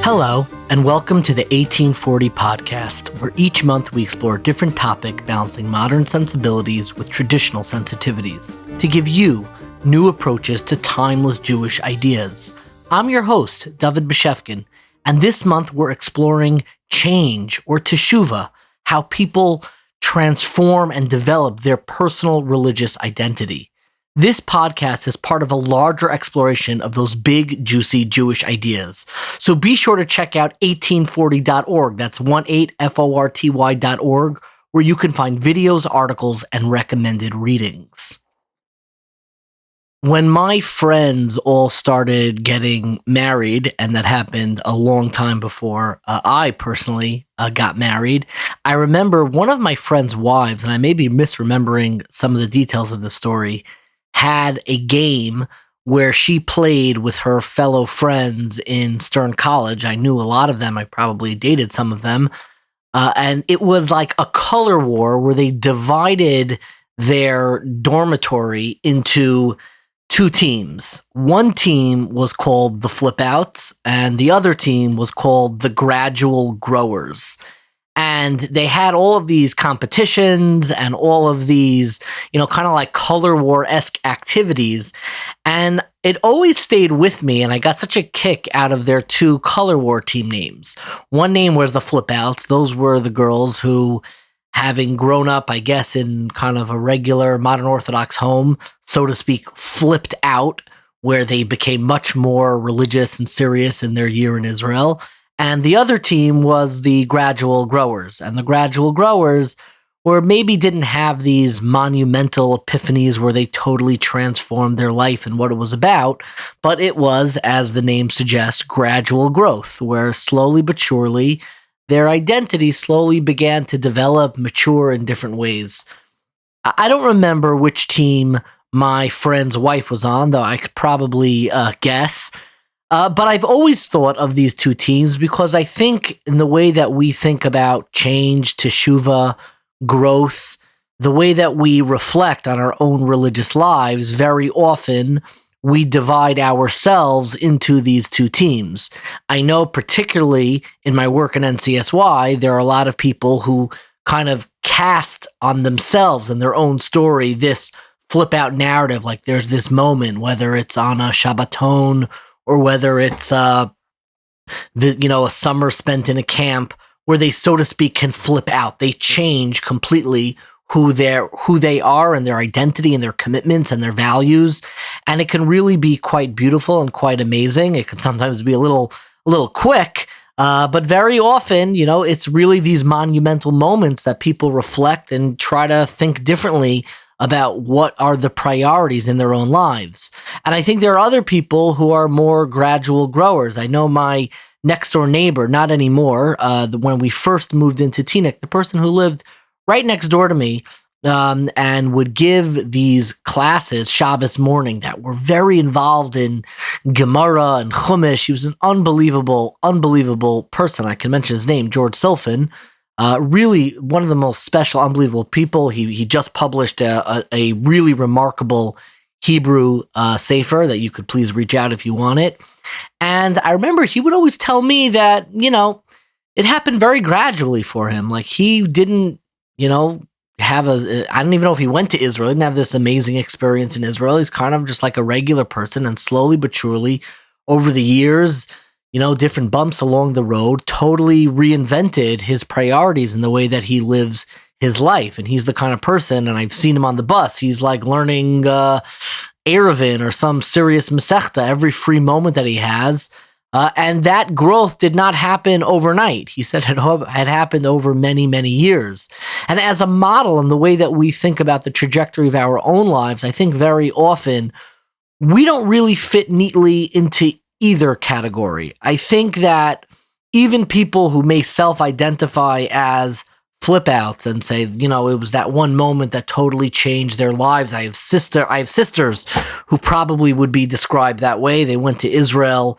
Hello, and welcome to the 1840 podcast, where each month we explore a different topic balancing modern sensibilities with traditional sensitivities to give you new approaches to timeless Jewish ideas. I'm your host, David Beshefkin, and this month we're exploring change, or Teshuva, how people transform and develop their personal religious identity. This podcast is part of a larger exploration of those big, juicy Jewish ideas. So be sure to check out 1840.org. That's 18forty.org, where you can find videos, articles, and recommended readings. When my friends all started getting married, and that happened a long time before I personally got married, I remember one of my friends' wives, and I may be misremembering some of the details of the story, had a game where she played with her fellow friends in Stern College. I knew a lot of them. I probably dated some of them. And it was like a color war where they divided their dormitory into two teams. One team was called the Flip Outs, and the other team was called the Gradual Growers. And they had all of these competitions and all of these, kind of like color war-esque activities. And it always stayed with me, and I got such a kick out of their two color war team names. One name was the Flip Outs. Those were the girls who, having grown up, I guess, in kind of a regular modern Orthodox home, so to speak, flipped out, where they became much more religious and serious in their year in Israel. And the other team was the Gradual Growers. And the Gradual Growers were maybe didn't have these monumental epiphanies where they totally transformed their life and what it was about, but it was, as the name suggests, gradual growth, where slowly but surely their identity slowly began to develop, mature in different ways. I don't remember which team my friend's wife was on, though I could probably guess. But I've always thought of these two teams because I think in the way that we think about change, teshuva, growth, the way that we reflect on our own religious lives, very often we divide ourselves into these two teams. I know particularly in my work in NCSY, there are a lot of people who kind of cast on themselves and their own story this flip-out narrative, like there's this moment, whether it's on a Shabbaton or whether it's a summer spent in a camp where they, so to speak, can flip out. They change completely who they are and their identity and their commitments and their values. And it can really be quite beautiful and quite amazing. It can sometimes be a little quick, but very often, it's really these monumental moments that people reflect and try to think differently about what are the priorities in their own lives. And I think there are other people who are more gradual growers. I know my next door neighbor, not anymore, when we first moved into Teaneck, the person who lived right next door to me and would give these classes Shabbos morning that were very involved in Gemara and Chumash. He was an unbelievable person. I can mention his name, George Silfen. Really one of the most special, unbelievable people. He just published a really remarkable Hebrew sefer that you could please reach out if you want it. And I remember he would always tell me that, it happened very gradually for him. Like he didn't, I don't even know if he went to Israel. He didn't have this amazing experience in Israel. He's kind of just like a regular person, and slowly but surely over the years, different bumps along the road, totally reinvented his priorities in the way that he lives his life. And he's the kind of person, and I've seen him on the bus, he's like learning Eruvin or some serious Masechta every free moment that he has. And that growth did not happen overnight. He said it had happened over many, many years. And as a model in the way that we think about the trajectory of our own lives, I think very often we don't really fit neatly into either category. I think that even people who may self-identify as flip outs and say, it was that one moment that totally changed their lives. I have sisters who probably would be described that way. They went to Israel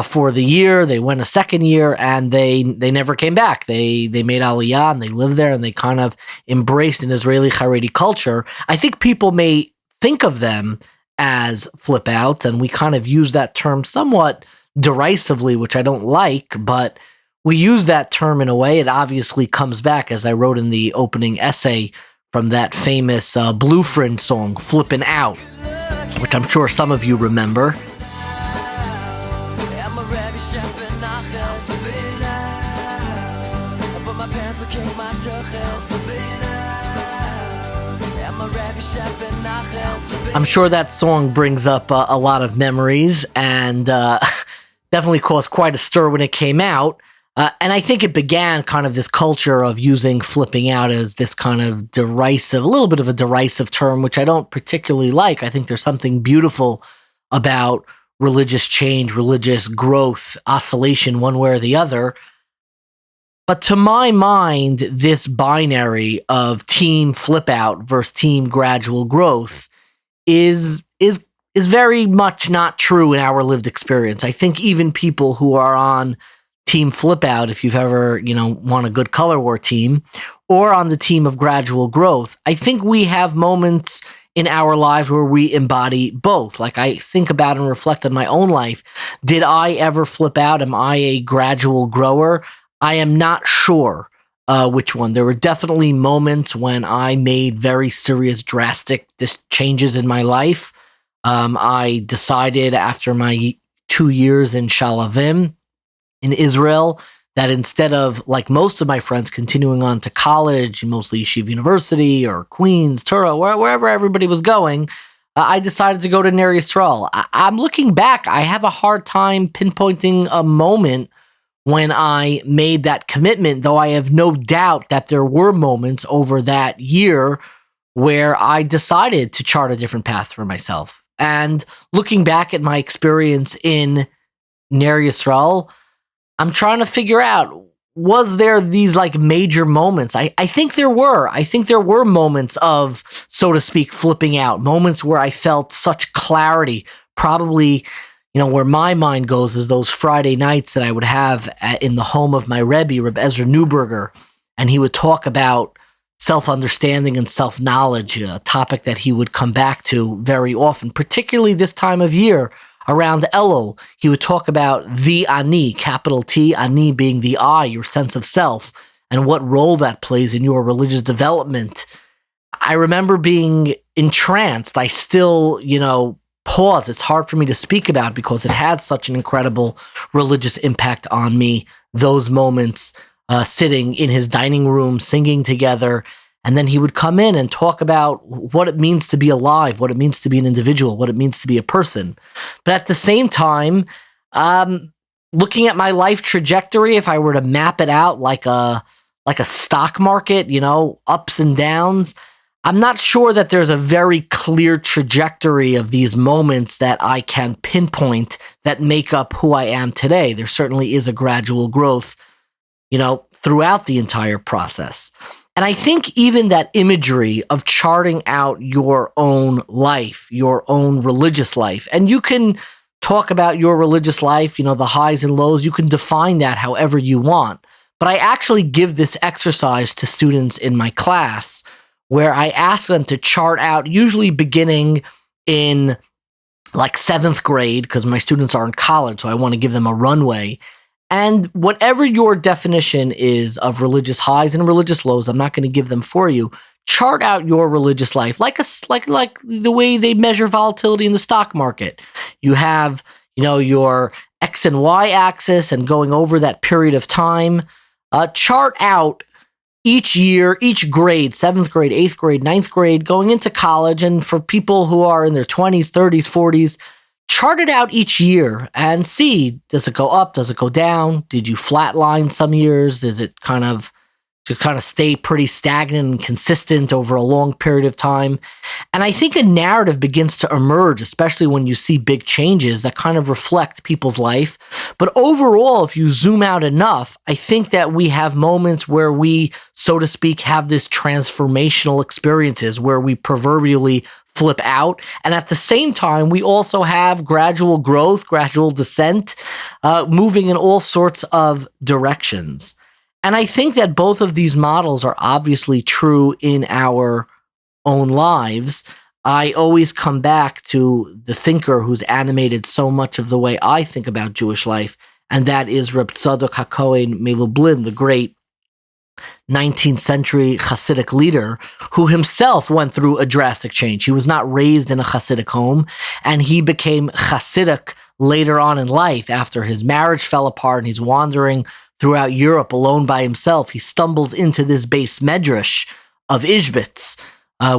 for the year. They went a second year and they never came back. They made Aliyah and they lived there and they kind of embraced an Israeli Haredi culture. I think people may think of them as flip outs, and we kind of use that term somewhat derisively, which I don't like, but we use that term in a way. It obviously comes back, as I wrote in the opening essay, from that famous Blue Fringe song, Flippin' Out, which I'm sure some of you remember. I'm sure that song brings up a lot of memories and definitely caused quite a stir when it came out. And I think it began kind of this culture of using flipping out as this kind of derisive, a little bit of a derisive term, which I don't particularly like. I think there's something beautiful about religious change, religious growth, oscillation, one way or the other. But to my mind, this binary of team flip out versus team gradual growth is very much not true in our lived experience. I think even people who are on team flip out, if you've ever, won a good color war team, or on the team of gradual growth, I think we have moments in our lives where we embody both. Like I think about and reflect on my own life. Did I ever flip out? Am I a gradual grower? I am not sure which one. There were definitely moments when I made very serious, drastic changes in my life. I decided after my 2 years in Shalavim in Israel that instead of, like most of my friends, continuing on to college, mostly Yeshiva University or Queens, Torah, wherever everybody was going, I decided to go to Ner Yisrael. I'm looking back. I have a hard time pinpointing a moment when I made that commitment, though I have no doubt that there were moments over that year where I decided to chart a different path for myself. And looking back at my experience in Ner Yisrael, I'm trying to figure out, was there these like major moments? I think there were. I think there were moments of, so to speak, flipping out, moments where I felt such clarity, probably where my mind goes is those Friday nights that I would have in the home of my Rebbe, Reb Ezra Neuberger, and he would talk about self-understanding and self-knowledge, a topic that he would come back to very often, particularly this time of year around Elul. He would talk about the Ani, capital T, Ani being the I, your sense of self, and what role that plays in your religious development. I remember being entranced. I still, pause. It's hard for me to speak about because it had such an incredible religious impact on me. Those moments, sitting in his dining room, singing together, and then he would come in and talk about what it means to be alive, what it means to be an individual, what it means to be a person. But at the same time, looking at my life trajectory, if I were to map it out like a stock market, ups and downs, I'm not sure that there's a very clear trajectory of these moments that I can pinpoint that make up who I am today. There certainly is a gradual growth, throughout the entire process. And I think even that imagery of charting out your own life, your own religious life, and you can talk about your religious life, the highs and lows, you can define that however you want. But I actually give this exercise to students in my class where I ask them to chart out, usually beginning in like 7th grade, because my students are in college, so I want to give them a runway. And whatever your definition is of religious highs and religious lows, I'm not going to give them for you. Chart out your religious life like the way they measure volatility in the stock market. You have, your X and Y axis, and going over that period of time, chart out each year, each grade, 7th grade, 8th grade, 9th grade, going into college, and for people who are in their 20s, 30s, 40s, chart it out each year and see, does it go up? Does it go down? Did you flatline some years? Is it kind of stay pretty stagnant and consistent over a long period of time? And I think a narrative begins to emerge, especially when you see big changes that kind of reflect people's life. But overall, if you zoom out enough, I think that we have moments where we, so to speak, have this transformational experiences where we proverbially flip out. And at the same time, we also have gradual growth, gradual descent, moving in all sorts of directions. And I think that both of these models are obviously true in our own lives. I always come back to the thinker who's animated so much of the way I think about Jewish life, and that is Reb Tzadok HaKohen Melublin, the great 19th century Hasidic leader who himself went through a drastic change. He was not raised in a Hasidic home, and he became Hasidic later on in life after his marriage fell apart and he's wandering throughout Europe alone by himself. He stumbles into this base medrash of Ishbitz,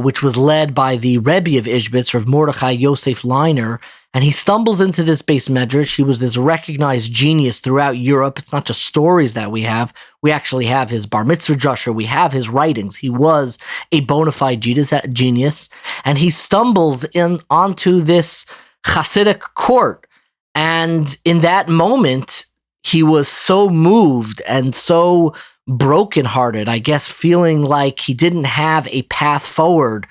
which was led by the Rebbe of Ishbitz, Rav Mordechai Yosef Leiner, and he stumbles into this base medrash. He was this recognized genius throughout Europe. It's not just stories that we have. We actually have his bar mitzvah drasha. We have his writings. He was a bona fide genius, and he stumbles onto this Hasidic court. And in that moment, he was so moved and so brokenhearted, I guess, feeling like he didn't have a path forward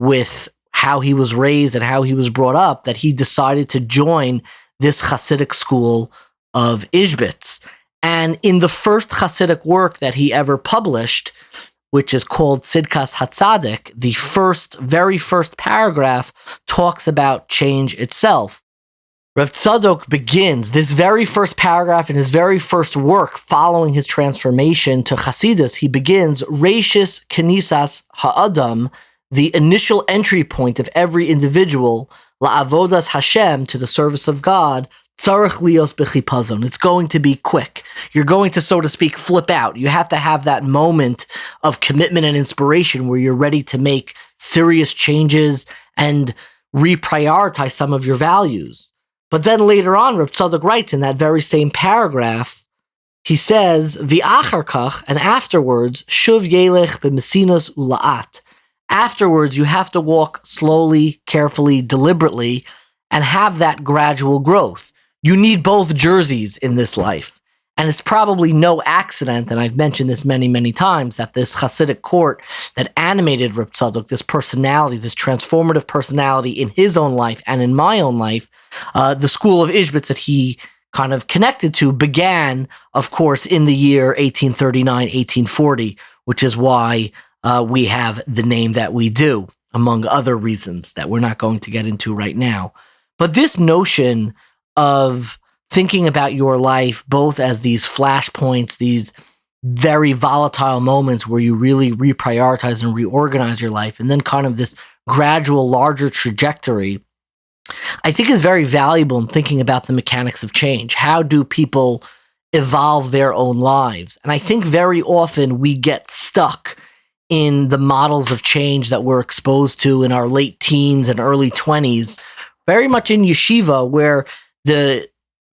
with how he was raised and how he was brought up, that he decided to join this Hasidic school of Ishbitz. And in the first Hasidic work that he ever published, which is called Tzidkas HaTzadik, the very first paragraph talks about change itself. Rav Tzadok begins this very first paragraph in his very first work following his transformation to Hasidus. He begins, Reishis Kenisas Ha'adam, the initial entry point of every individual, La'avodas Hashem, to the service of God, Tzarech lios b'chipazon. It's going to be quick. You're going to, so to speak, flip out. You have to have that moment of commitment and inspiration where you're ready to make serious changes and reprioritize some of your values. But then later on, Reb Tzadok writes in that very same paragraph, he says, V'achar kach, and afterwards, shuv yelech b'mesinos ula'at. Afterwards, you have to walk slowly, carefully, deliberately, and have that gradual growth. You need both jerseys in this life. And it's probably no accident, and I've mentioned this many, many times, that this Hasidic court that animated Reb Tzadok, this personality, this transformative personality in his own life and in my own life, the school of Ishbitz that he kind of connected to began, of course, in the year 1839, 1840, which is why we have the name that we do, among other reasons that we're not going to get into right now. But this notion of thinking about your life both as these flashpoints, these very volatile moments where you really reprioritize and reorganize your life, and then kind of this gradual, larger trajectory, I think is very valuable in thinking about the mechanics of change. How do people evolve their own lives? And I think very often we get stuck in the models of change that we're exposed to in our late teens and early 20s, very much in yeshiva, where the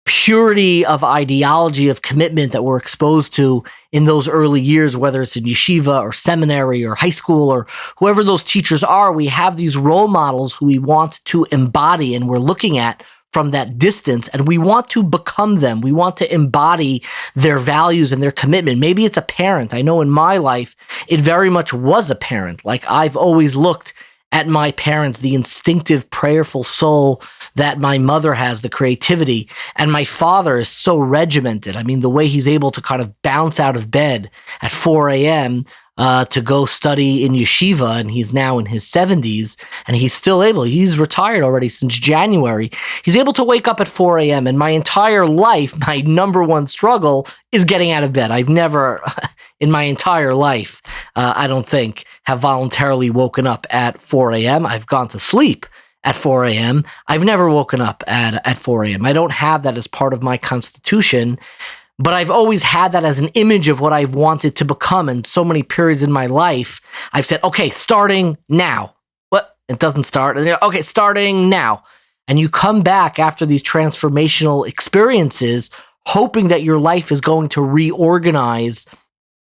purity of ideology, of commitment that we're exposed to in those early years, whether it's in yeshiva or seminary or high school or whoever those teachers are, we have these role models who we want to embody and we're looking at from that distance, and we want to become them. We want to embody their values and their commitment. Maybe it's a parent. I know in my life, it very much was a parent. Like I've always looked at my parents, the instinctive, prayerful soul that my mother has, the creativity. And my father is so regimented. I mean, the way he's able to kind of bounce out of bed at 4 a.m. To go study in yeshiva, and he's now in his 70s, and he's still able, he's retired already since January, he's able to wake up at 4 a.m. And my entire life, my number one struggle is getting out of bed. I've never, in my entire life, I don't think, have voluntarily woken up at 4 a.m. I've gone to sleep at 4 a.m. I've never woken up at 4 a.m. I don't have that as part of my constitution. But I've always had that as an image of what I've wanted to become. And so many periods in my life, I've said, okay, starting now. What? It doesn't start. Okay, starting now. And you come back after these transformational experiences, hoping that your life is going to reorganize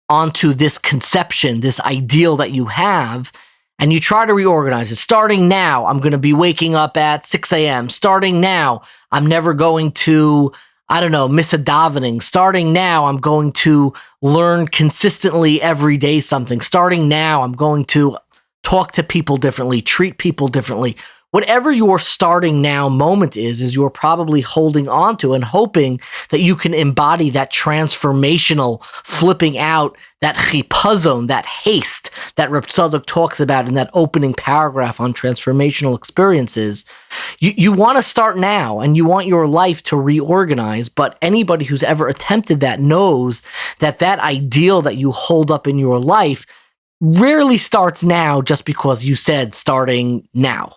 onto this conception, this ideal that you have. And you try to reorganize it. Starting now, I'm going to be waking up at 6 a.m. Starting now, I'm never going to, miss a davening. Starting now, I'm going to learn consistently every day something. Starting now, I'm going to talk to people differently, treat people differently. whatever your starting now moment is you're probably holding on to and hoping that you can embody that transformational flipping out, that chipazon, that haste that Reb Tzadok talks about in that opening paragraph on transformational experiences. You want to start now and you want your life to reorganize, but anybody who's ever attempted that knows that that ideal that you hold up in your life rarely starts now just because you said starting now.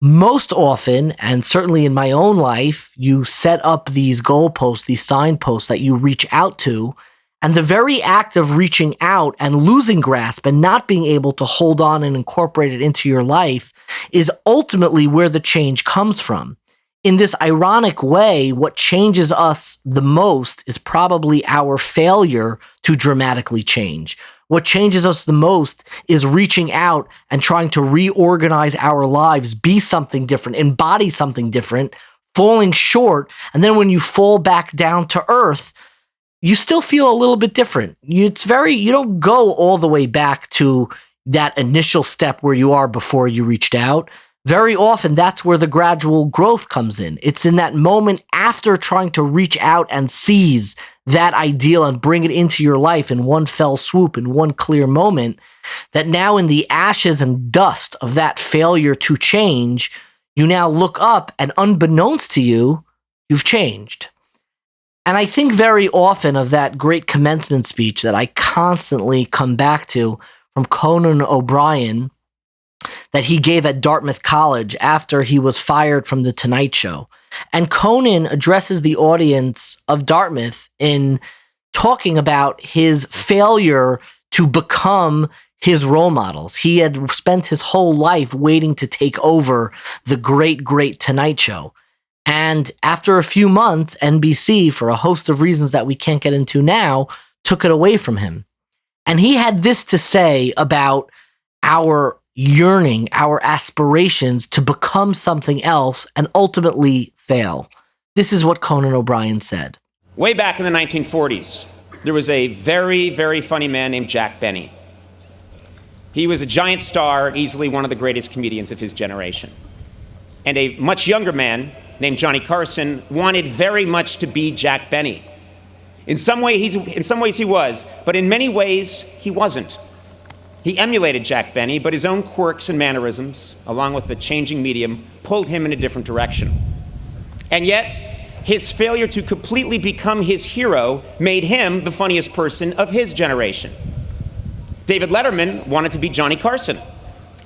Most often, and certainly in my own life, you set up these goalposts, these signposts that you reach out to, and the very act of reaching out and losing grasp and not being able to hold on and incorporate it into your life is ultimately where the change comes from. In this ironic way, what changes us the most is probably our failure to dramatically change. What changes us the most is reaching out and trying to reorganize our lives, be something different, embody something different, falling short. And then when you fall back down to earth, you still feel a little bit different. You don't go all the way back to that initial step where you are before you reached out. Very often, that's where the gradual growth comes in. It's in that moment after trying to reach out and seize that ideal and bring it into your life in one fell swoop, in one clear moment, that now in the ashes and dust of that failure to change, you now look up and unbeknownst to you, you've changed. And I think very often of that great commencement speech that I constantly come back to from Conan O'Brien that he gave at Dartmouth College after he was fired from The Tonight Show. And Conan addresses the audience of Dartmouth in talking about his failure to become his role models. He had spent his whole life waiting to take over the great, great Tonight Show. And after a few months, NBC, for a host of reasons that we can't get into now, took it away from him. And he had this to say about our yearning, our aspirations to become something else and ultimately fail. This is what Conan O'Brien said. Way back in the 1940s, there was a very, very funny man named Jack Benny. He was a giant star, easily one of the greatest comedians of his generation. And a much younger man named Johnny Carson wanted very much to be Jack Benny. In some ways he was, but in many ways he wasn't. He emulated Jack Benny, but his own quirks and mannerisms, along with the changing medium, pulled him in a different direction. And yet, his failure to completely become his hero made him the funniest person of his generation. David Letterman wanted to be Johnny Carson,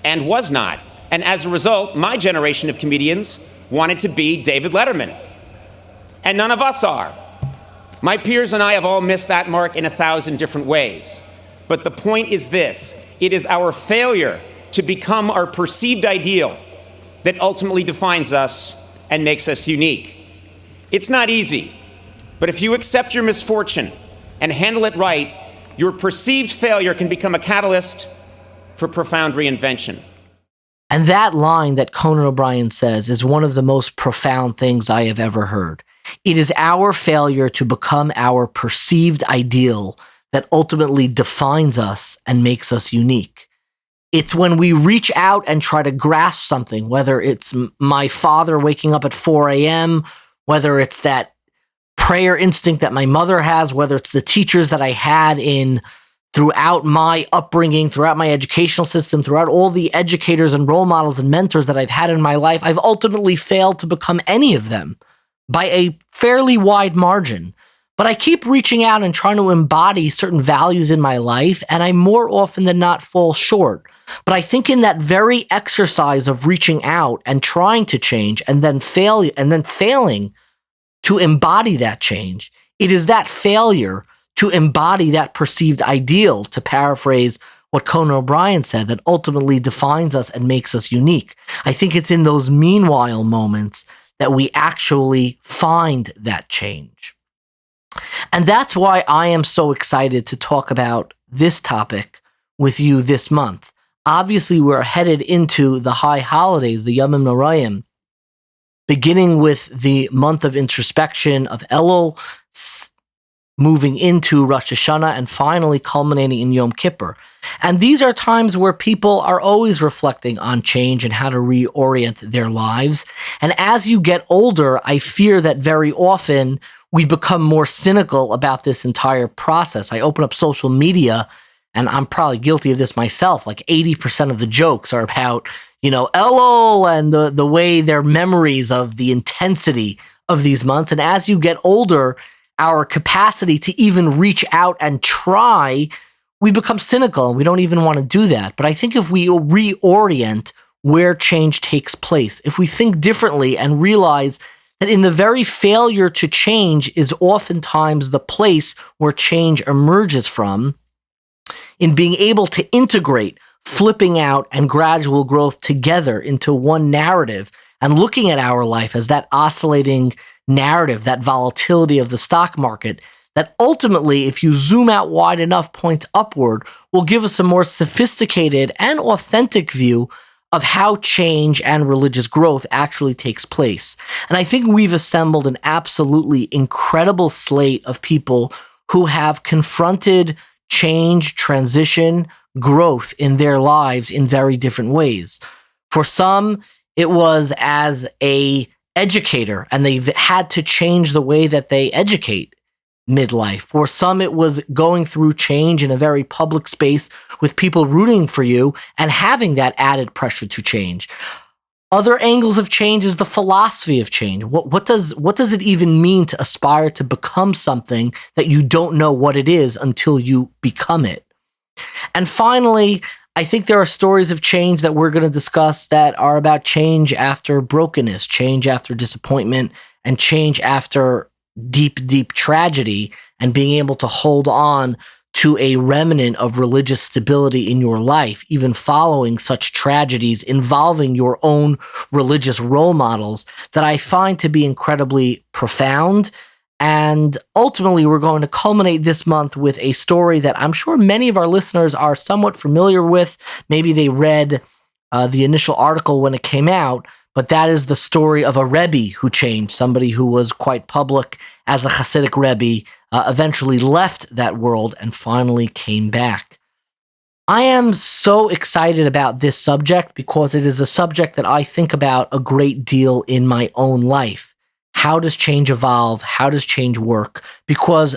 and was not. And as a result, my generation of comedians wanted to be David Letterman. And none of us are. My peers and I have all missed that mark in 1,000 different ways. But the point is this: it is our failure to become our perceived ideal that ultimately defines us and makes us unique. It's not easy, but if you accept your misfortune and handle it right, your perceived failure can become a catalyst for profound reinvention. And that line that Conan O'Brien says is one of the most profound things I have ever heard. It is our failure to become our perceived ideal that ultimately defines us and makes us unique. It's when we reach out and try to grasp something, whether it's my father waking up at 4 a.m., whether it's that prayer instinct that my mother has, whether it's the teachers that I had throughout my upbringing, throughout my educational system, throughout all the educators and role models and mentors that I've had in my life, I've ultimately failed to become any of them by a fairly wide margin. But I keep reaching out and trying to embody certain values in my life, and I more often than not fall short. But I think in that very exercise of reaching out and trying to change and then failing to embody that change, it is that failure to embody that perceived ideal, to paraphrase what Conan O'Brien said, that ultimately defines us and makes us unique. I think it's in those meanwhile moments that we actually find that change. And that's why I am so excited to talk about this topic with you this month. Obviously, we're headed into the high holidays, the Yomim Noraim, beginning with the month of introspection of Elul, moving into Rosh Hashanah, and finally culminating in Yom Kippur. And these are times where people are always reflecting on change and how to reorient their lives. And as you get older, I fear that very often we become more cynical about this entire process. I open up social media, and I'm probably guilty of this myself. Like 80% of the jokes are about, LOL, and the way their memories of the intensity of these months. And as you get older, our capacity to even reach out and try, we become cynical, and we don't even want to do that. But I think if we reorient where change takes place, if we think differently and realize that in the very failure to change is oftentimes the place where change emerges from, in being able to integrate flipping out and gradual growth together into one narrative, and looking at our life as that oscillating narrative, that volatility of the stock market, that ultimately, if you zoom out wide enough, points upward, will give us a more sophisticated and authentic view of how change and religious growth actually takes place. And I think we've assembled an absolutely incredible slate of people who have confronted change, transition, growth in their lives in very different ways. For some, it was as a educator, and they've had to change the way that they educate midlife. For some, it was going through change in a very public space with people rooting for you and having that added pressure to change. Other angles of change is the philosophy of change. What does it even mean to aspire to become something that you don't know what it is until you become it? And finally, I think there are stories of change that we're going to discuss that are about change after brokenness, change after disappointment, and change after deep, deep tragedy, and being able to hold on to a remnant of religious stability in your life, even following such tragedies involving your own religious role models, that I find to be incredibly profound. And ultimately, we're going to culminate this month with a story that I'm sure many of our listeners are somewhat familiar with. Maybe they read the initial article when it came out, but that is the story of a Rebbe who changed, somebody who was quite public as a Hasidic Rebbe, eventually left that world and finally came back. I am so excited about this subject because it is a subject that I think about a great deal in my own life. How does change evolve? How does change work? Because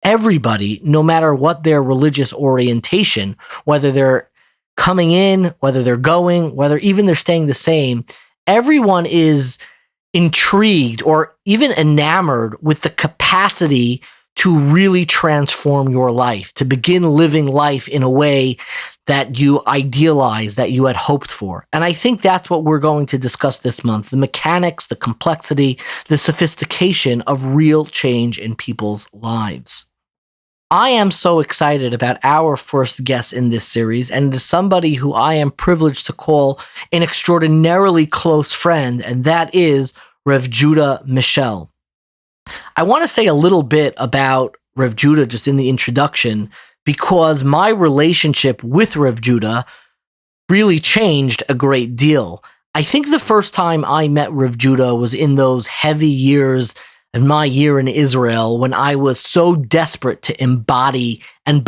everybody, no matter what their religious orientation, whether they're coming in, whether they're going, whether even they're staying the same, everyone is intrigued or even enamored with the capacity to really transform your life, to begin living life in a way that you idealize, that you had hoped for. And I think that's what we're going to discuss this month: the mechanics, the complexity, the sophistication of real change in people's lives. I am so excited about our first guest in this series, and it is somebody who I am privileged to call an extraordinarily close friend, and that is Rav Judah Mischel. I want to say a little bit about Rav Judah just in the introduction, because my relationship with Rav Judah really changed a great deal. I think the first time I met Rav Judah was in those heavy years of my year in Israel, when I was so desperate to embody and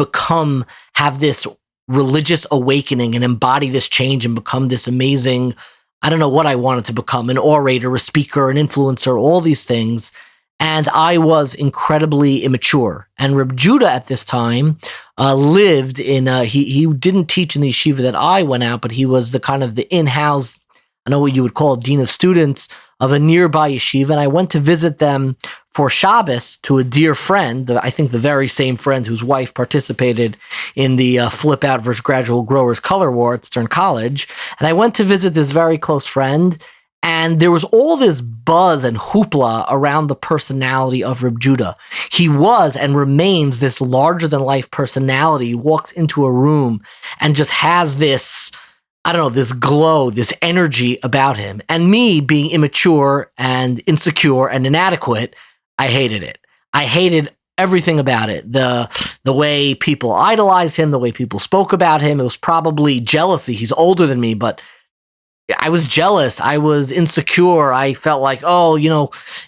have this religious awakening and embody this change and become this amazing, I don't know what I wanted to become, an orator, a speaker, an influencer, all these things. And I was incredibly immature. And Rav Judah at this time lived in, he didn't teach in the yeshiva that I went out, but he was the in-house, I know what you would call a dean of students of a nearby yeshiva. And I went to visit them for Shabbos to a dear friend, I think the very same friend whose wife participated in the Flip Out versus Gradual Growers color war at Stern College. And I went to visit this very close friend. And there was all this buzz and hoopla around the personality of Rav Judah. He was and remains this larger-than-life personality. He walks into a room and just has this, this glow, this energy about him. And me, being immature and insecure and inadequate, I hated it. I hated everything about it. The way people idolized him, the way people spoke about him. It was probably jealousy. He's older than me, but I was jealous. I was insecure. I felt like, oh,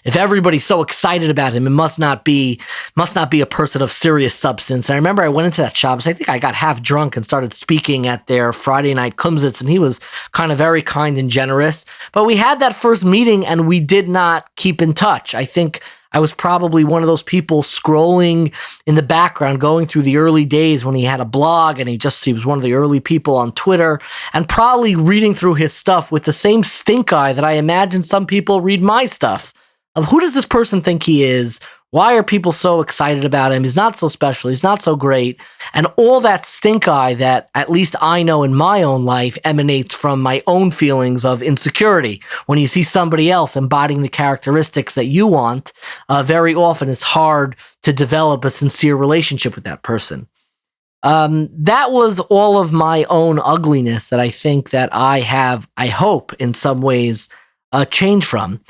if everybody's so excited about him, it must not be a person of serious substance. And I remember I went into that shop. So I think I got half drunk and started speaking at their Friday night kumsitz, and he was kind of very kind and generous. But we had that first meeting, and we did not keep in touch. I think I was probably one of those people scrolling in the background, going through the early days when he had a blog, and he was one of the early people on Twitter, and probably reading through his stuff with the same stink eye that I imagine some people read my stuff. Of who does this person think he is? Why are people so excited about him? He's not so special. He's not so great. And all that stink eye that at least I know in my own life emanates from my own feelings of insecurity. When you see somebody else embodying the characteristics that you want, very often it's hard to develop a sincere relationship with that person. That was all of my own ugliness that I think that I hope in some ways, changed from.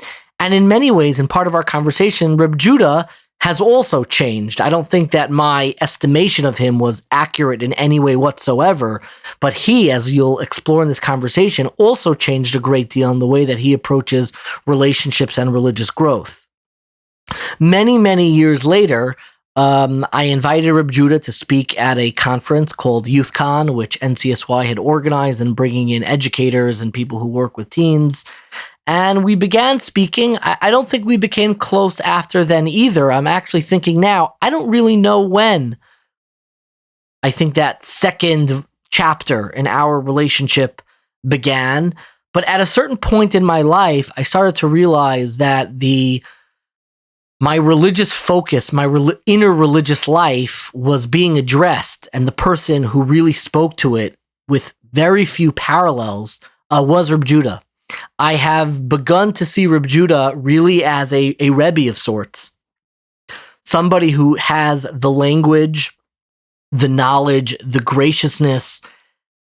And in many ways, in part of our conversation, Rav Judah has also changed. I don't think that my estimation of him was accurate in any way whatsoever, but he, as you'll explore in this conversation, also changed a great deal in the way that he approaches relationships and religious growth. Many, many years later, I invited Rav Judah to speak at a conference called YouthCon, which NCSY had organized, and bringing in educators and people who work with teens. And we began speaking. I don't think we became close after then either. I'm actually thinking now, I don't really know when. I think that second chapter in our relationship began. But at a certain point in my life, I started to realize that my religious focus, my inner religious life was being addressed. And the person who really spoke to it with very few parallels was Rav Judah. I have begun to see Rav Judah really as a Rebbe of sorts. Somebody who has the language, the knowledge, the graciousness,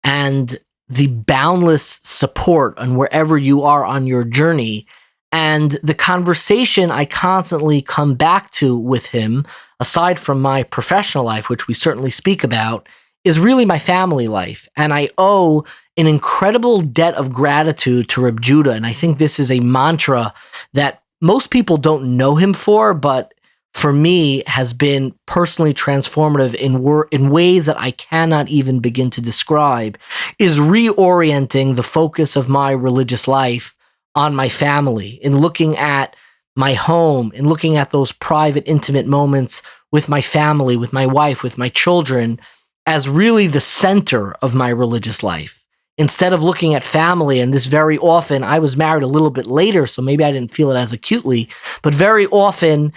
and the boundless support on wherever you are on your journey. And the conversation I constantly come back to with him, aside from my professional life, which we certainly speak about, is really my family life. And I owe an incredible debt of gratitude to Rav Judah. And I think this is a mantra that most people don't know him for, but for me has been personally transformative in ways that I cannot even begin to describe, is reorienting the focus of my religious life on my family, in looking at my home, in looking at those private, intimate moments with my family, with my wife, with my children, as really the center of my religious life. Instead of looking at family, and this very often, I was married a little bit later, so maybe I didn't feel it as acutely, but very often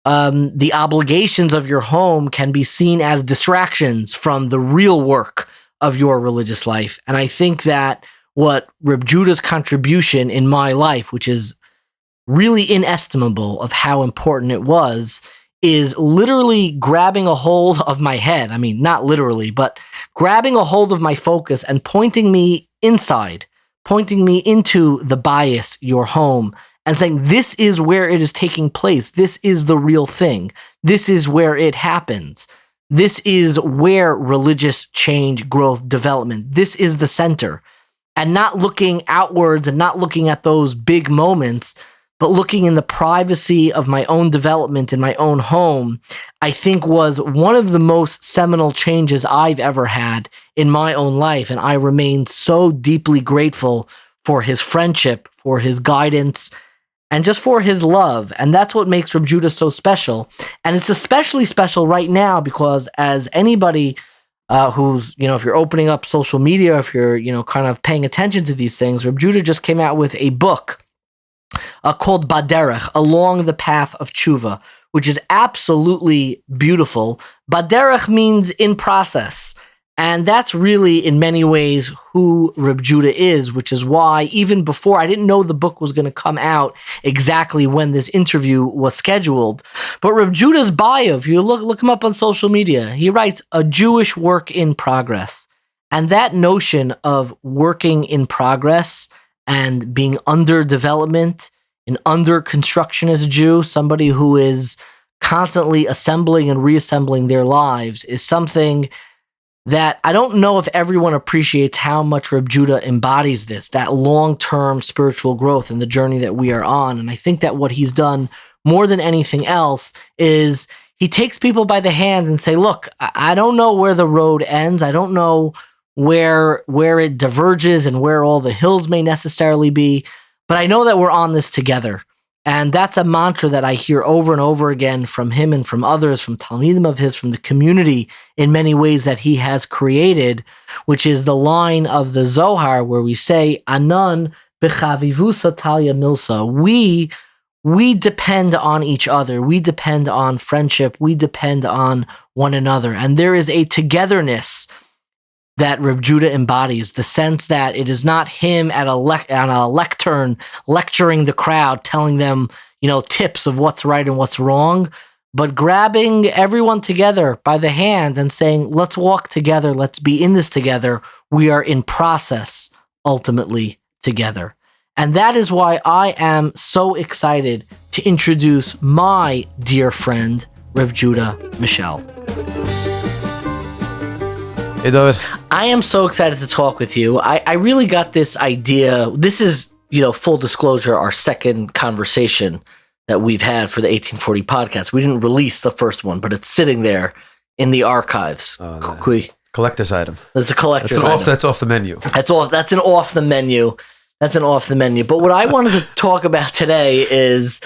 the obligations of your home can be seen as distractions from the real work of your religious life. And I think that what Rav Judah's contribution in my life, which is really inestimable of how important it was, is literally grabbing a hold of my head. I mean, not literally, but grabbing a hold of my focus and pointing me inside, pointing me into the bias, your home, and saying, this is where it is taking place. This is the real thing. This is where it happens. This is where religious change, growth, development, this is the center. And not looking outwards and not looking at those big moments, but looking in the privacy of my own development in my own home, I think was one of the most seminal changes I've ever had in my own life. And I remain so deeply grateful for his friendship, for his guidance, and just for his love. And that's what makes Rav Judah so special. And it's especially special right now because as anybody who's, if you're opening up social media, if you're, kind of paying attention to these things, Rav Judah just came out with a book called Baderech, Along the Path of Teshuva, which is absolutely beautiful. Baderech means in process. And that's really, in many ways, who Rav Judah is, which is why, even before, I didn't know the book was going to come out exactly when this interview was scheduled. But Rav Judah's bio, if you look him up on social media, he writes, a Jewish work in progress. And that notion of working in progress and being under development, an under construction as a Jew, somebody who is constantly assembling and reassembling their lives, is something that I don't know if everyone appreciates how much Rav Judah embodies this, that long-term spiritual growth and the journey that we are on. And I think that what he's done more than anything else is he takes people by the hand and say, look, I don't know where the road ends. I don't know where it diverges and where all the hills may necessarily be, but I know that we're on this together. And that's a mantra that I hear over and over again from him and from others, from Talmidim of his, from the community in many ways that he has created, which is the line of the Zohar where we say, Anan b'chavivusa talya milsa. We depend on each other. We depend on friendship. We depend on one another. And there is a togetherness that Rav Judah embodies, the sense that it is not him at on a lectern lecturing the crowd, telling them, tips of what's right and what's wrong, but grabbing everyone together by the hand and saying, let's walk together, let's be in this together. We are in process, ultimately, together. And that is why I am so excited to introduce my dear friend, Rav Judah Mischel. Hey, David. I am so excited to talk with you. I really got this idea. This is, full disclosure, our second conversation that we've had for the 1840 podcast. We didn't release the first one, but it's sitting there in the archives. Collector's item. That's a collector's item. That's off the menu. That's an off the menu. But what I wanted to talk about today is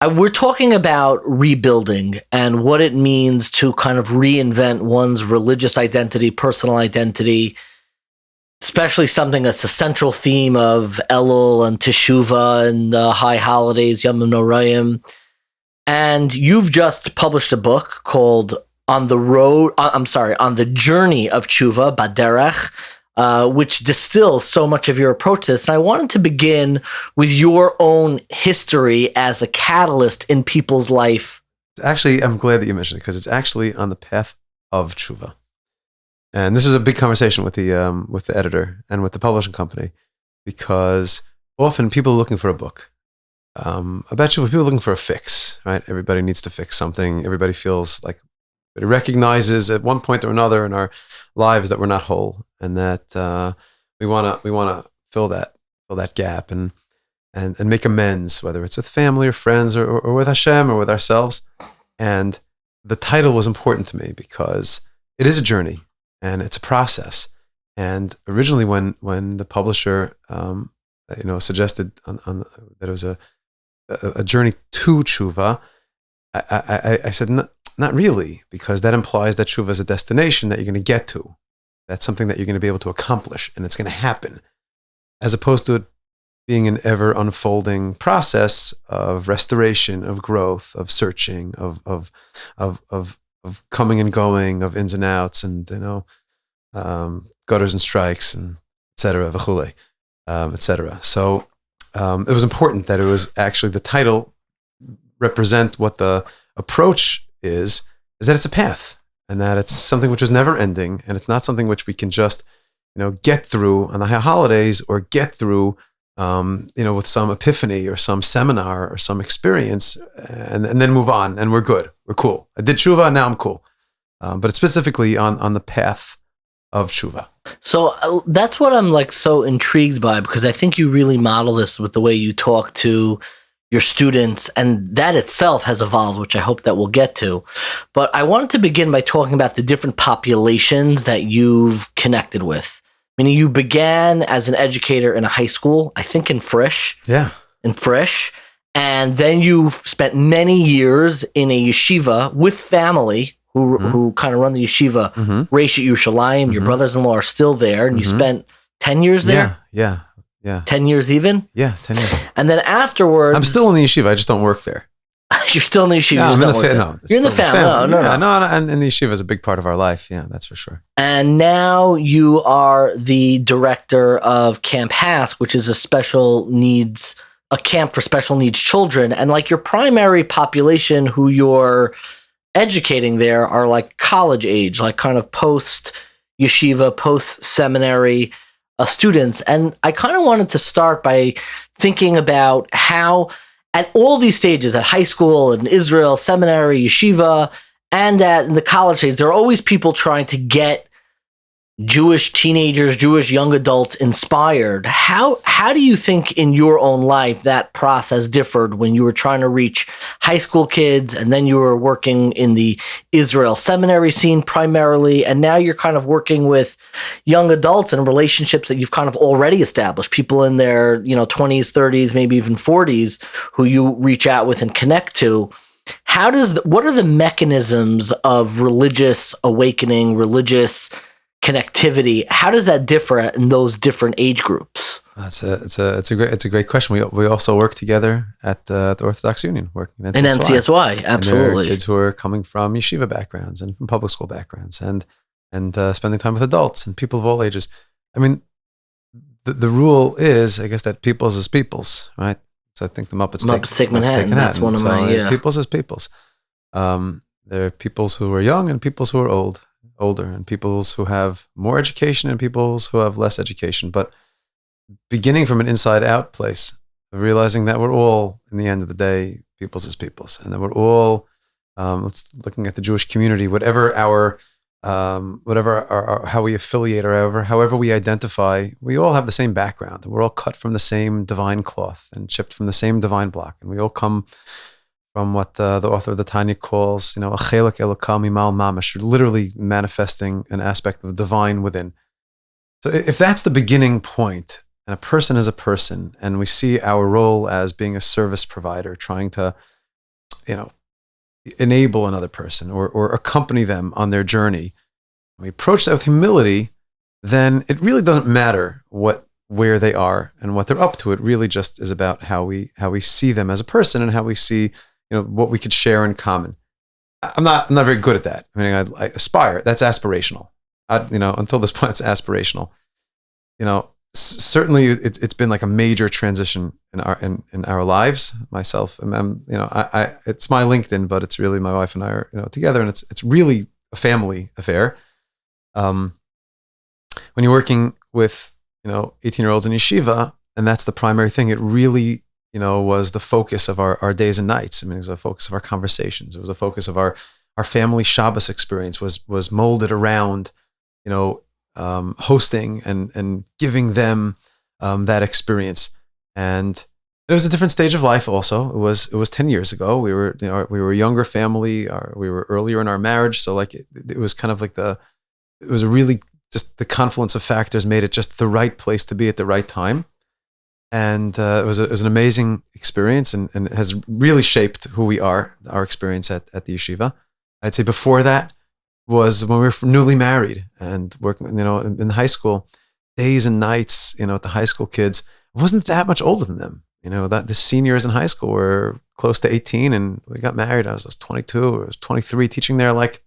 we're talking about rebuilding and what it means to kind of reinvent one's religious identity, personal identity, especially something that's a central theme of Elul and Teshuva and the high holidays, Yom Noraim. And you've just published a book called On the Journey of Tshuva, Baderech, which distills so much of your approach to this. And I wanted to begin with your own history as a catalyst in people's life. Actually, I'm glad that you mentioned it because it's actually on the path of Tshuva. And this is a big conversation with the editor and with the publishing company, because often people are looking for a book. About Tshuva, people are looking for a fix, right? Everybody needs to fix something. Everybody feels like it recognizes at one point or another in our lives that we're not whole, and that we want to fill that gap and make amends, whether it's with family or friends or with Hashem or with ourselves. And the title was important to me because it is a journey and it's a process. And originally, when the publisher suggested that it was a journey to Tshuva, I said not really, because that implies that Tshuva is a destination that you're going to get to. That's something that you're going to be able to accomplish, and it's going to happen, as opposed to it being an ever unfolding process of restoration, of growth, of searching, of coming and going, of ins and outs, and gutters and strikes, and et cetera, v'chule, et cetera. So it was important that it was actually the title represent what the approach is that it's a path, and that it's something which is never ending, and it's not something which we can just, get through on the holidays or get through, with some epiphany or some seminar or some experience, and then move on, and we're good, we're cool. I did Tshuva, now I'm cool. But it's specifically on the path of Tshuva. So that's what I'm so intrigued by, because I think you really model this with the way you talk to your students, and that itself has evolved, which I hope that we'll get to. But I wanted to begin by talking about the different populations that you've connected with. Meaning you began as an educator in a high school, I think in Frisch. Yeah. In Frisch. And then you spent many years in a yeshiva with family who kind of run the yeshiva, Reishet Yerushalayim. Your brothers-in-law are still there, and you spent 10 years there? Yeah. 10 years even? Yeah, 10 years. And then afterwards... I'm still in the yeshiva, I just don't work there. You're still in the yeshiva? No, you're in the family. No, and the yeshiva is a big part of our life. Yeah, that's for sure. And now you are the director of Camp HASC, which is a camp for special needs children. And your primary population who you're educating there are college age, kind of post yeshiva, post seminary students. And I kind of wanted to start by thinking about how at all these stages, at high school, in Israel, seminary, yeshiva, and in the college days, there are always people trying to get Jewish teenagers, Jewish young adults inspired. How do you think in your own life that process differed when you were trying to reach high school kids, and then you were working in the Israel seminary scene primarily, and now you're kind of working with young adults and relationships that you've kind of already established, people in their 20s, 30s, maybe even 40s, who you reach out with and connect to. What are the mechanisms of religious awakening, religious connectivity? How does that differ in those different age groups? It's a great question. We also work together at the Orthodox Union, working in NCSY. NCSY, absolutely. And there are kids who are coming from yeshiva backgrounds and from public school backgrounds, and spending time with adults and people of all ages. I mean, the rule is, I guess, that peoples is peoples, right? So I think the Muppets take Manhattan. That's one of my peoples is peoples. There are peoples who are young and peoples who are older, and peoples who have more education and peoples who have less education. But beginning from an inside out place of realizing that we're all, in the end of the day, peoples is peoples, and that we're all looking at the Jewish community, whatever our how we affiliate, or however we identify, we all have the same background. We're all cut from the same divine cloth and chipped from the same divine block, and we all come from what the author of the Tanya calls, a chelek elokah mimal mamash, literally manifesting an aspect of the divine within. So if that's the beginning point, and a person is a person, and we see our role as being a service provider, trying to, enable another person or accompany them on their journey, we approach that with humility, then it really doesn't matter where they are and what they're up to. It really just is about how we see them as a person, and how we see what we could share in common. I'm not very good at that. I mean, I aspire. That's aspirational. Until this point, it's aspirational. Certainly, it's been like a major transition in our lives. Myself, it's my LinkedIn, but it's really my wife and I are together, and it's really a family affair. When you're working with 18-year-olds in yeshiva, and that's the primary thing, it really was the focus of our days and nights. I mean, it was the focus of our conversations. It was the focus of our family Shabbos experience was molded around, hosting and giving them that experience. And it was a different stage of life. Also, it was 10 years ago. We were a younger family. We were earlier in our marriage, so like it was kind of like it was really just the confluence of factors made it just the right place to be at the right time. And it was an amazing experience, and it has really shaped who we are, our experience at the yeshiva. I'd say before that was when we were newly married and working, in high school, days and nights, at the high school kids. I wasn't that much older than them. That the seniors in high school were close to 18, and we got married. I was 22 or I was 23, teaching there. Like,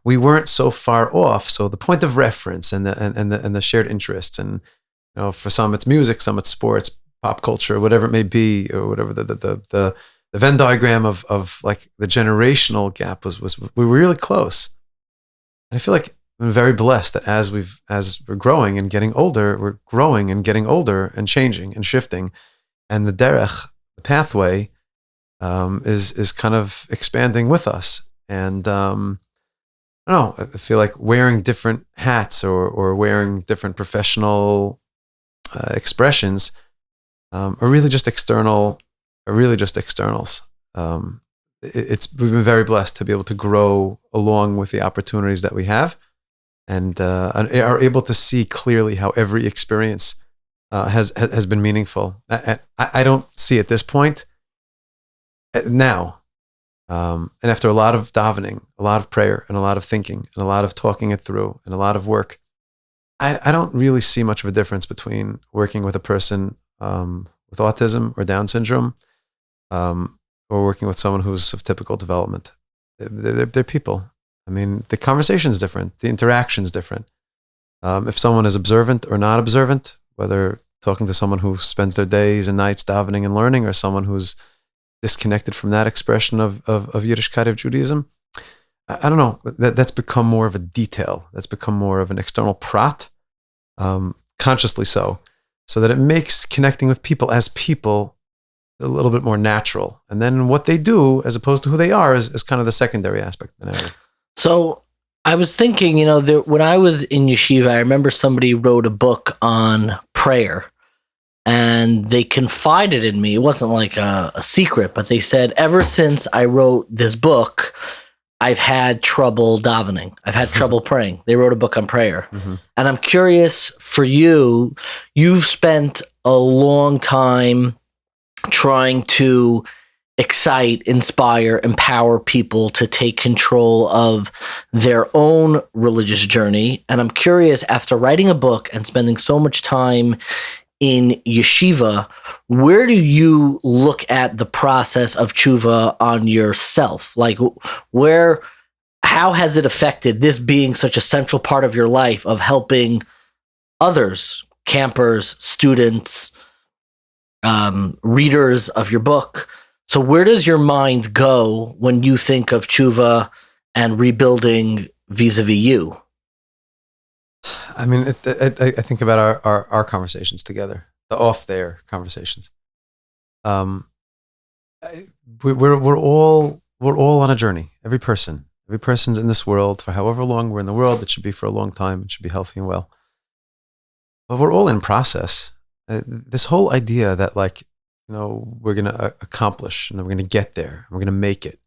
we weren't so far off. So the point of reference and the shared interests, and for some it's music, some it's sports, pop culture, whatever it may be, or whatever the Venn diagram of like the generational gap was we were really close. And I feel like I'm very blessed that as we're growing and getting older, we're growing and getting older and changing and shifting, and the derech, the pathway, is kind of expanding with us. And I don't know, I feel like wearing different hats or wearing different professional expressions are really just externals. We've been very blessed to be able to grow along with the opportunities that we have, and are able to see clearly how every experience has been meaningful. I don't see at this point now, and after a lot of davening, a lot of prayer, and a lot of thinking, and a lot of talking it through, and a lot of work, I don't really see much of a difference between working with a person with autism or Down syndrome, or working with someone who's of typical development. They're people. I mean, the conversation's different. The interaction's different. If someone is observant or not observant, whether talking to someone who spends their days and nights davening and learning, or someone who's disconnected from that expression of Yiddishkeit, of Judaism, I don't know. That's become more of a detail. That's become more of an external prat, consciously so that it makes connecting with people as people a little bit more natural. And then what they do, as opposed to who they are, is kind of the secondary aspect of the narrative. So I was thinking, when I was in yeshiva, I remember somebody wrote a book on prayer, and they confided in me. It wasn't like a secret, but they said, ever since I wrote this book, I've had trouble davening. I've had trouble praying. They wrote a book on prayer. Mm-hmm. And I'm curious for you, you've spent a long time trying to excite, inspire, empower people to take control of their own religious journey. And I'm curious, after writing a book and spending so much time in yeshiva, where do you look at the process of tshuva on yourself? Like, how has it affected, this being such a central part of your life, of helping others, campers, students, readers of your book? So where does your mind go when you think of tshuva and rebuilding vis-a-vis you? I mean, I think about our conversations together, the off there conversations. We're all on a journey. Every person's in this world for however long we're in the world. It should be for a long time. It should be healthy and well. But we're all in process. This whole idea that we're going to accomplish and then we're going to get there, and we're going to make it,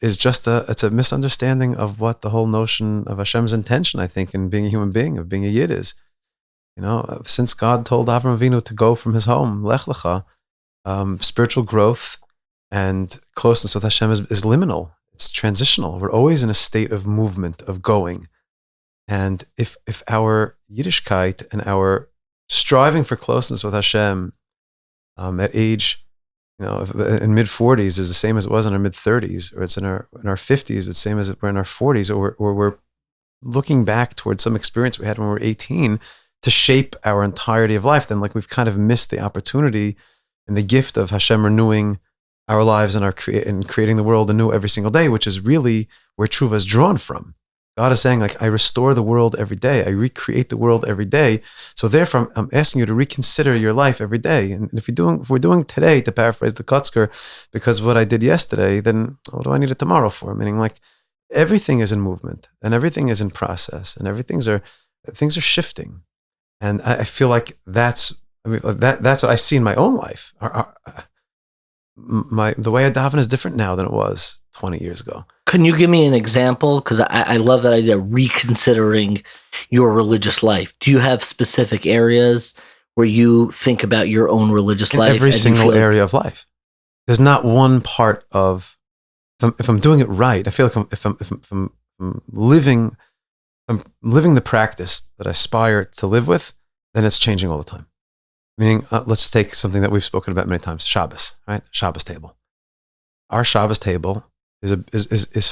is just it's a misunderstanding of what the whole notion of Hashem's intention, I think, in being a human being, of being a Yid is. Since God told Avram Avinu to go from his home, Lech Lecha, spiritual growth and closeness with Hashem is liminal. It's transitional. We're always in a state of movement, of going. And if our Yiddishkeit and our striving for closeness with Hashem at age, in mid-40s is the same as it was in our mid-30s, or it's in our 50s, the same as we're in our 40s, or we're looking back towards some experience we had when we were 18 to shape our entirety of life, then we've kind of missed the opportunity and the gift of Hashem renewing our lives and creating the world anew every single day, which is really where Teshuva is drawn from. God is saying, I restore the world every day. I recreate the world every day. So therefore, I'm asking you to reconsider your life every day. And if we're doing today, to paraphrase the Kotzker, because what I did yesterday, then what do I need it tomorrow for? Meaning, everything is in movement and everything is in process and things are shifting. And I feel like that's what I see in my own life. The way I daven is different now than it was 20 years ago. Can you give me an example? Because I love that idea, reconsidering your religious life. Do you have specific areas where you think about your own religious life? Every single area of life. There's not one part of, if I'm doing it right, I feel like if I'm living the practice that I aspire to live with, then it's changing all the time. Meaning, let's take something that we've spoken about many times, Shabbos, right? Shabbos table. Our Shabbos table is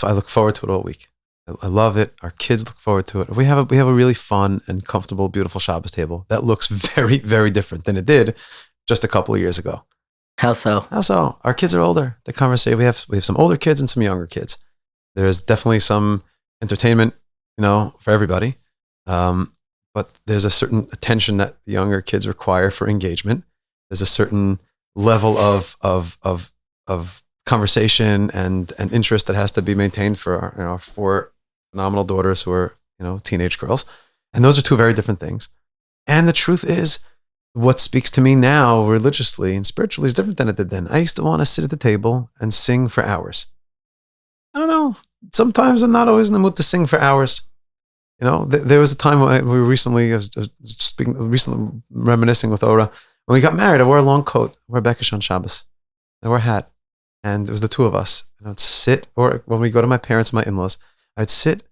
I look forward to it all week. I love it. Our kids look forward to it. We have a really fun and comfortable, beautiful Shabbos table that looks very, very different than it did just a couple of years ago. How so? Our kids are older. The conversation we have some older kids and some younger kids. There's definitely some entertainment, for everybody. But there's a certain attention that the younger kids require for engagement. There's a certain level of conversation and interest that has to be maintained for our 4 phenomenal daughters who are teenage girls, and those are 2 very different things. And the truth is, what speaks to me now religiously and spiritually is different than it did then. I used to want to sit at the table and sing for hours. I don't know. Sometimes I'm not always in the mood to sing for hours. There was a time when I was recently reminiscing with Ora. When we got married, I wore a long coat, I wore a Bekish on Shabbos, I wore a hat, and it was the 2 of us. And I would sit, or when we go to my parents, my in-laws, I'd sit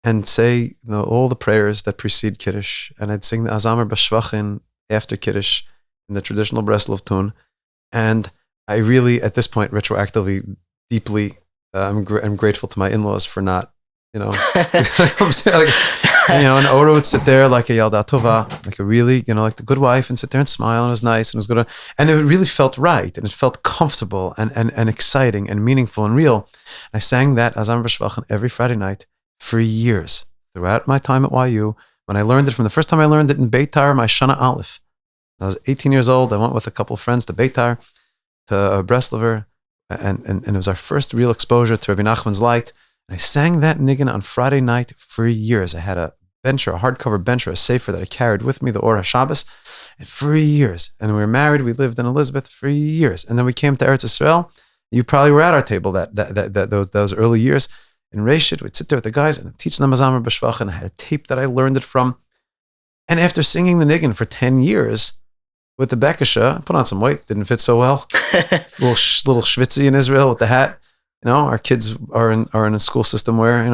and say all the prayers that precede Kiddush, and I'd sing the Azamer B'Shvachin after Kiddush in the traditional Breslov tune. And I really, at this point, retroactively, deeply, I'm grateful to my in-laws for not, I'm saying, and Ora would sit there like a Yalda Tova, like a really, like the good wife, and sit there and smile, and it was nice, and it was good, and it really felt right, and it felt comfortable, and exciting, and meaningful, and real. I sang that Azam B'Shvachan every Friday night for years, throughout my time at YU. When I learned it, from the first time I learned it in Beitar, my Shana Aleph. I was 18 years old. I went with a couple of friends to Beitar, to Breslover, and it was our first real exposure to Rabbi Nachman's light. And I sang that niggin on Friday night for years. I had a bencher, a hardcover bencher, a sefer that I carried with me, the Or HaShabbos, and for years. And we were married. We lived in Elizabeth for years. And then we came to Eretz Yisrael. You probably were at our table those early years. In Reshit, we'd sit there with the guys and teach them Mazamer B'Shvach, and I had a tape that I learned it from. And after singing the niggin for 10 years with the Bekasha, I put on some weight, didn't fit so well. little schwitzy in Israel with the hat. Our kids are in a school system where,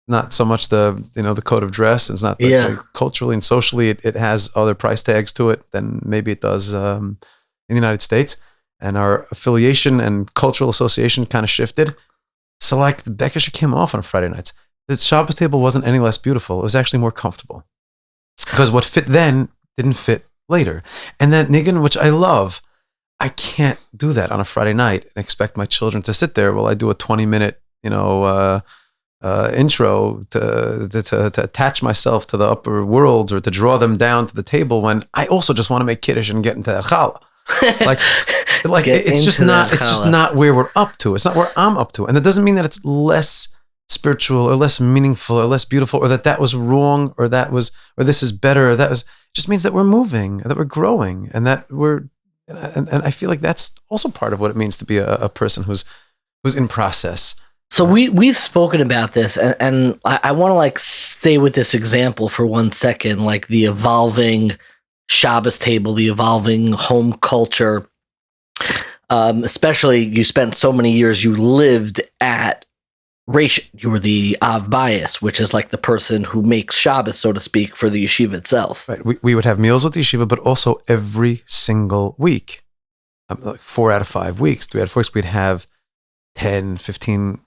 not so much the code of dress. It's not like culturally and socially, it has other price tags to it than maybe it does in the United States. And our affiliation and cultural association kind of shifted. So like the Bekasha came off on Friday nights. The Shabbos table wasn't any less beautiful. It was actually more comfortable. Because what fit then didn't fit later. And that niggin, which I love, I can't do that on a Friday night and expect my children to sit there while I do a 20-minute, intro to attach myself to the upper worlds or to draw them down to the table when I also just want to make kiddush and get into that challah. Like it's just not where we're up to. It's not where I'm up to. And that doesn't mean that it's less spiritual or less meaningful or less beautiful or that was wrong or this is better or that was, it just means that we're moving, that we're growing and that and I feel like that's also part of what it means to be a person who's in process. So we've spoken about this, and I want to like stay with this example for 1 second, like the evolving Shabbos table, the evolving home culture. Especially, you spent so many years, you lived at Reish. You were the Av Bias, which is like the person who makes Shabbos, so to speak, for the yeshiva itself. Right. We would have meals with the yeshiva, but also every single week, like 4 out of 5 weeks, 3 out of 4 weeks, we'd have 10, 15,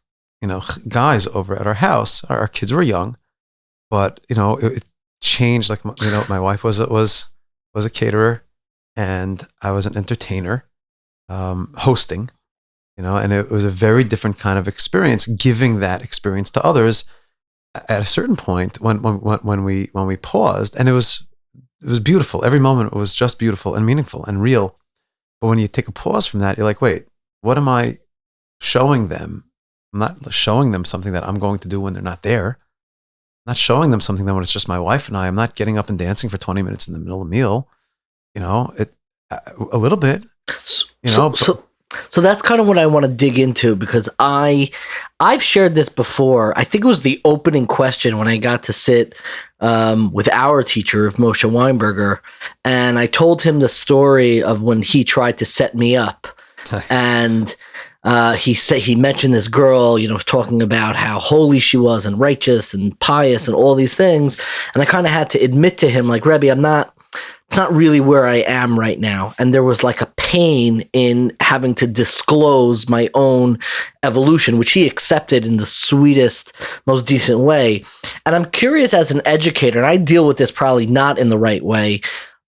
guys over at our house. Our kids were young, but it changed. Like my wife was a caterer, and I was an entertainer, hosting. And it was a very different kind of experience, giving that experience to others. At a certain point, when we paused, and it was beautiful. Every moment was just beautiful and meaningful and real. But when you take a pause from that, you're like, wait, what am I showing them? I'm not showing them something that I'm going to do when they're not there. I'm not showing them something that when it's just my wife and I. I'm not getting up and dancing for 20 minutes in the middle of a meal. A little bit. So that's kind of what I want to dig into, because I've shared this before. I think it was the opening question when I got to sit with our teacher, of Moshe Weinberger, and I told him the story of when he tried to set me up, and he mentioned this girl, talking about how holy she was and righteous and pious and all these things, and I kind of had to admit to him, like, Rebbe, it's not really where I am right now. And there was like a pain in having to disclose my own evolution, which he accepted in the sweetest, most decent way. And I'm curious, as an educator, and I deal with this probably not in the right way,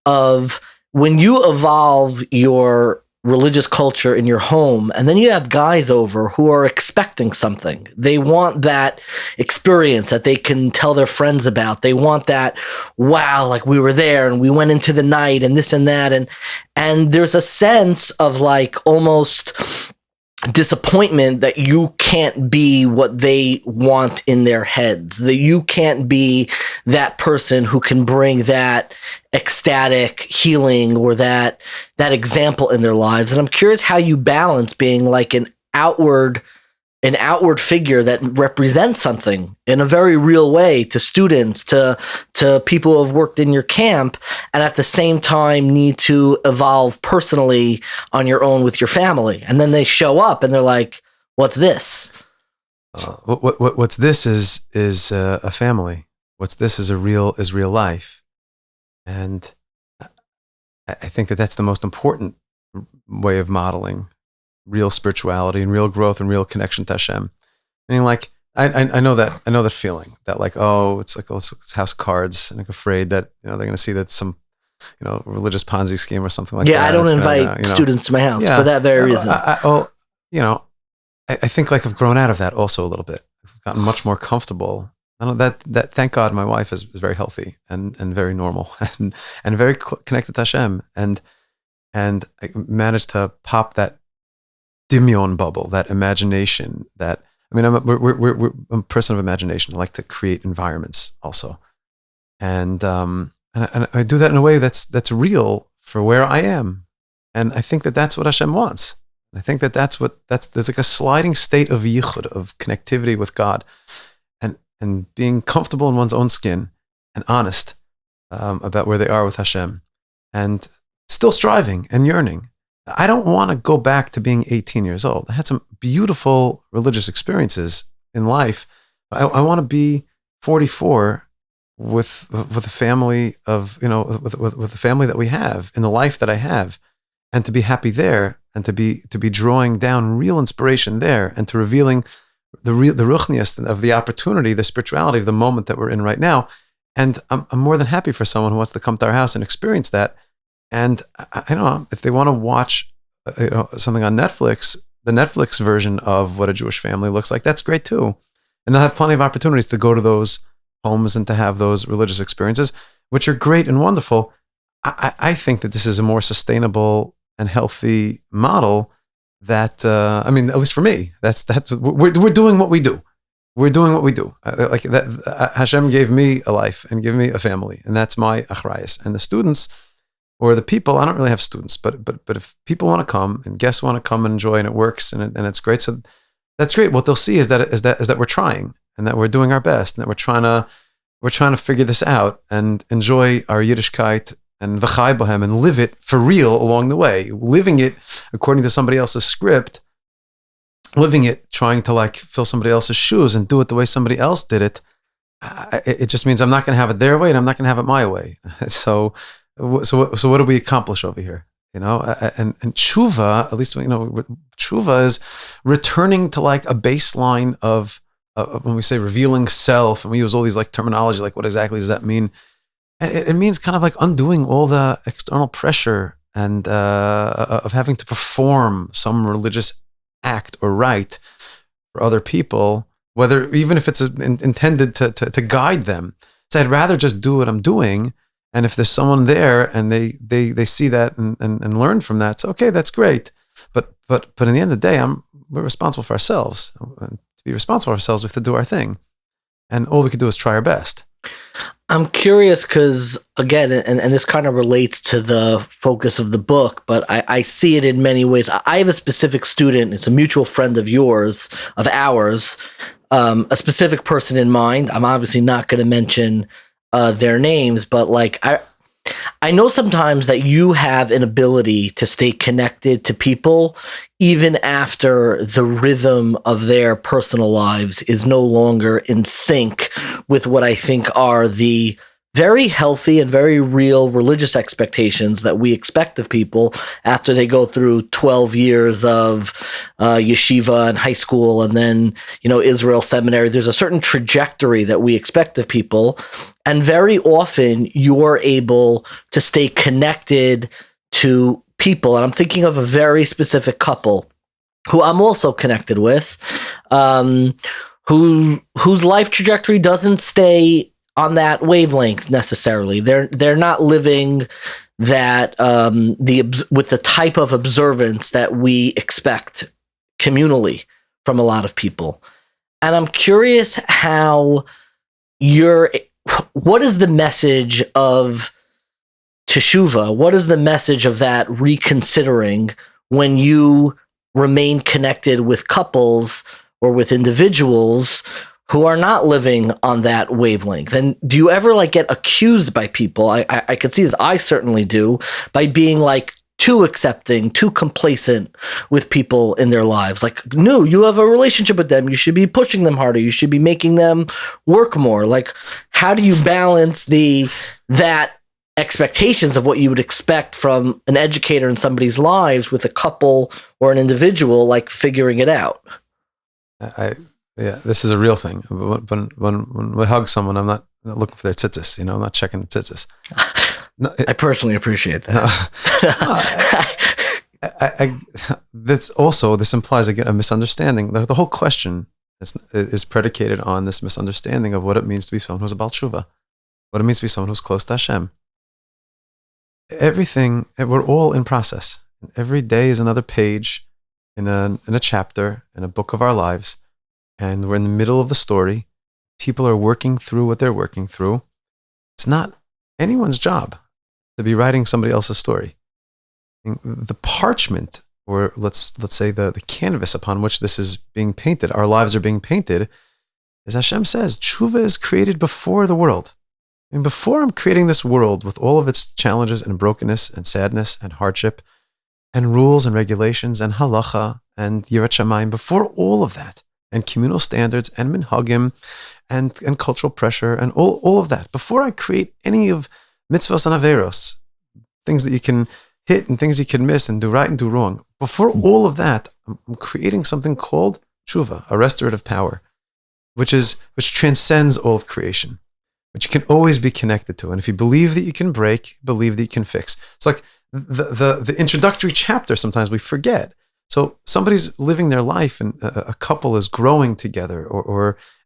of when you evolve your religious culture in your home, and then you have guys over who are expecting something. They want that experience that they can tell their friends about. They want that, wow, like we were there and we went into the night and this and that. And there's a sense of like almost disappointment that you can't be what they want in their heads, that you can't be that person who can bring that ecstatic healing or that example in their lives. And I'm curious how you balance being like an outward figure that represents something in a very real way to students, to people who have worked in your camp, and at the same time need to evolve personally on your own with your family. And then they show up and they're like, what's this? What's this is a family. What's this is real life. And I think that's the most important way of modeling real spirituality and real growth and real connection to Hashem. Meaning, like, I know that feeling that, like, it's like, it's house cards, and I'm afraid that they're going to see that some religious Ponzi scheme or something like that. Yeah, I don't invite students to my house for that very reason. I think like I've grown out of that also a little bit. I've gotten much more comfortable. I know that thank God my wife is very healthy and very normal and very connected to Hashem, and I managed to pop that Dimion bubble, that imagination, that I mean, I'm a person of imagination. I like to create environments also. And I do that in a way that's real for where I am. And I think that's what Hashem wants. I think there's like a sliding state of yichud, of connectivity with God, and being comfortable in one's own skin and honest about where they are with Hashem, and still striving and yearning. I don't want to go back to being 18 years old. I had some beautiful religious experiences in life. I want to be 44 with a family of, with the family that we have, in the life that I have, and to be happy there, and to be drawing down real inspiration there, and to revealing the ruchnius of the opportunity, the spirituality of the moment that we're in right now. And I'm more than happy for someone who wants to come to our house and experience that. And I don't know, if they want to watch something on Netflix, the Netflix version of what a Jewish family looks like, that's great too. And they'll have plenty of opportunities to go to those homes and to have those religious experiences, which are great and wonderful. I think that this is a more sustainable and healthy model that, at least for me, that's we're doing what we do. We're doing what we do. Like that, Hashem gave me a life and gave me a family, and that's my achrayus. And the students, or the people, I don't really have students, but if people want to come and guests want to come and enjoy, and it works, and it's great, so that's great. What they'll see is that we're trying, and that we're doing our best, and that we're trying to figure this out and enjoy our Yiddishkeit and v'chai bohem, and live it for real along the way, living it according to somebody else's script, living it, trying to like fill somebody else's shoes and do it the way somebody else did it. It just means I'm not going to have it their way, and I'm not going to have it my way. So what do we accomplish over here? And tshuva, at least, tshuva is returning to like a baseline of when we say revealing self, and we use all these like terminology, like what exactly does that mean? It means kind of like undoing all the external pressure and of having to perform some religious act or rite for other people, even if it's intended to guide them. So I'd rather just do what I'm doing. And if there's someone there and they see that and learn from that, so okay, that's great. But in the end of the day, we're responsible for ourselves. And to be responsible for ourselves, we have to do our thing. And all we can do is try our best. I'm curious because, again, and this kind of relates to the focus of the book, but I see it in many ways. I have a specific student, it's a mutual friend of ours, a specific person in mind. I'm obviously not going to mention their names, but like I know sometimes that you have an ability to stay connected to people even after the rhythm of their personal lives is no longer in sync with what I think are the very healthy and very real religious expectations that we expect of people after they go through 12 years of yeshiva and high school and then, Israel seminary. There's a certain trajectory that we expect of people. And very often you're able to stay connected to people. And I'm thinking of a very specific couple who I'm also connected with, whose life trajectory doesn't stay on that wavelength necessarily. They're not living that with the type of observance that we expect communally from a lot of people. And I'm curious what is the message of Teshuva? What is the message of that reconsidering when you remain connected with couples or with individuals who are not living on that wavelength? And do you ever get accused by people? I could see this. I certainly do, by being too accepting, too complacent with people in their lives. No, you have a relationship with them. You should be pushing them harder. You should be making them work more. How do you balance that expectations of what you would expect from an educator in somebody's lives with a couple or an individual, figuring it out? Yeah, this is a real thing. When we hug someone, I'm not looking for their tzitzis. I'm not checking the tzitzis. No, I personally appreciate that. This implies again a misunderstanding. The whole question is predicated on this misunderstanding of what it means to be someone who's a Baal Tshuva, what it means to be someone who's close to Hashem. Everything, we're all in process. Every day is another page in a chapter in a book of our lives. and we're in the middle of the story. People are working through what they're working through. It's not anyone's job to be writing somebody else's story. The parchment, or let's say the canvas upon which this is being painted, our lives are being painted, as Hashem says, Teshuva is created before the world. And before I'm creating this world with all of its challenges and brokenness and sadness and hardship and rules and regulations and halacha and yirat shamayim, before all of that, and communal standards and minhagim and cultural pressure and all of that, before I create any of mitzvahs and averos, things that you can hit and things you can miss and do right and do wrong, before all of that, I'm creating something called teshuva, a restorative power, which transcends all of creation, which you can always be connected to. And if you believe that you can break, believe that you can fix. It's like the introductory chapter, sometimes we forget. So somebody's living their life and a couple is growing together,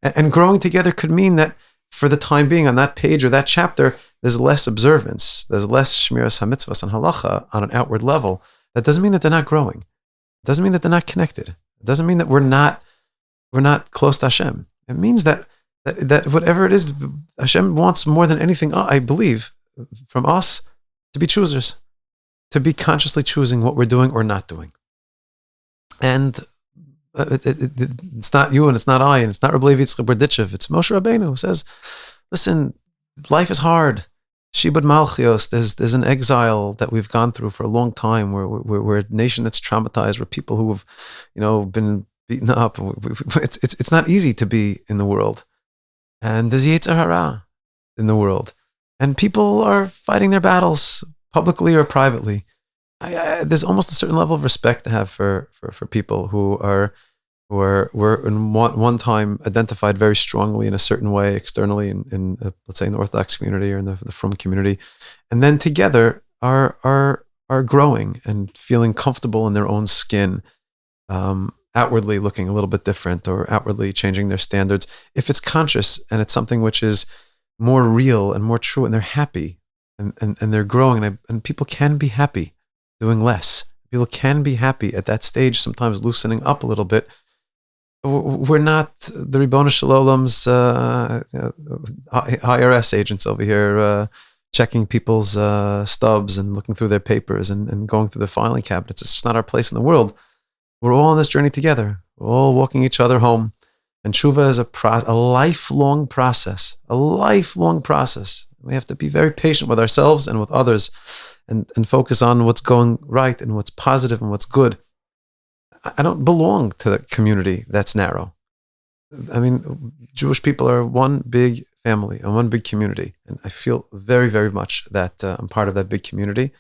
and growing together could mean that for the time being on that page or that chapter, there's less observance, there's less shmiras hamitzvahs and halacha on an outward level. That doesn't mean that they're not growing. It doesn't mean that they're not connected. It doesn't mean that we're not close to Hashem. It means that whatever it is, Hashem wants more than anything, I believe, from us to be choosers, to be consciously choosing what we're doing or not doing. And it's not you and it's not I and it's not Rabbi Levi Yitzchak Berditchev. It's Moshe Rabbeinu who says, listen, life is hard. Shibud Malchios, there's an exile that we've gone through for a long time. We're a nation that's traumatized. We're people who have, been beaten up. It's not easy to be in the world. And there's Yetzer Hara in the world. And people are fighting their battles publicly or privately. There's almost a certain level of respect to have for people who were in one time identified very strongly in a certain way externally in let's say in the Orthodox community or in the Frum community, and then together are growing and feeling comfortable in their own skin, outwardly looking a little bit different or outwardly changing their standards. If it's conscious and it's something which is more real and more true, and they're happy and they're growing, and people can be happy doing less. People can be happy at that stage, sometimes loosening up a little bit. We're not the Ribono Shel Olam's IRS agents over here checking people's stubs and looking through their papers and going through their filing cabinets. It's just not our place in the world. We're all on this journey together. We're all walking each other home. And Teshuva is a lifelong process, We have to be very patient with ourselves and with others, and focus on what's going right and what's positive and what's good. I don't belong to the community that's narrow. I mean, Jewish people are one big family and one big community, and I feel very, very much that I'm part of that big community.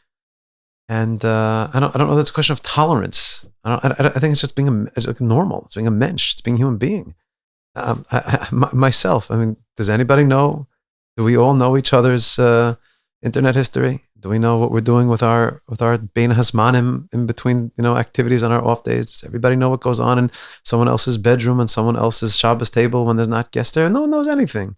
And I don't know. That's a question of tolerance. I think it's just it's like normal. It's being a mensch. It's being a human being. Myself. I mean, does anybody know? Do we all know each other's internet history? Do we know what we're doing with our bein hasmanim in between activities on our off days? Does everybody know what goes on in someone else's bedroom and someone else's Shabbos table when there's not guests there? No one knows anything.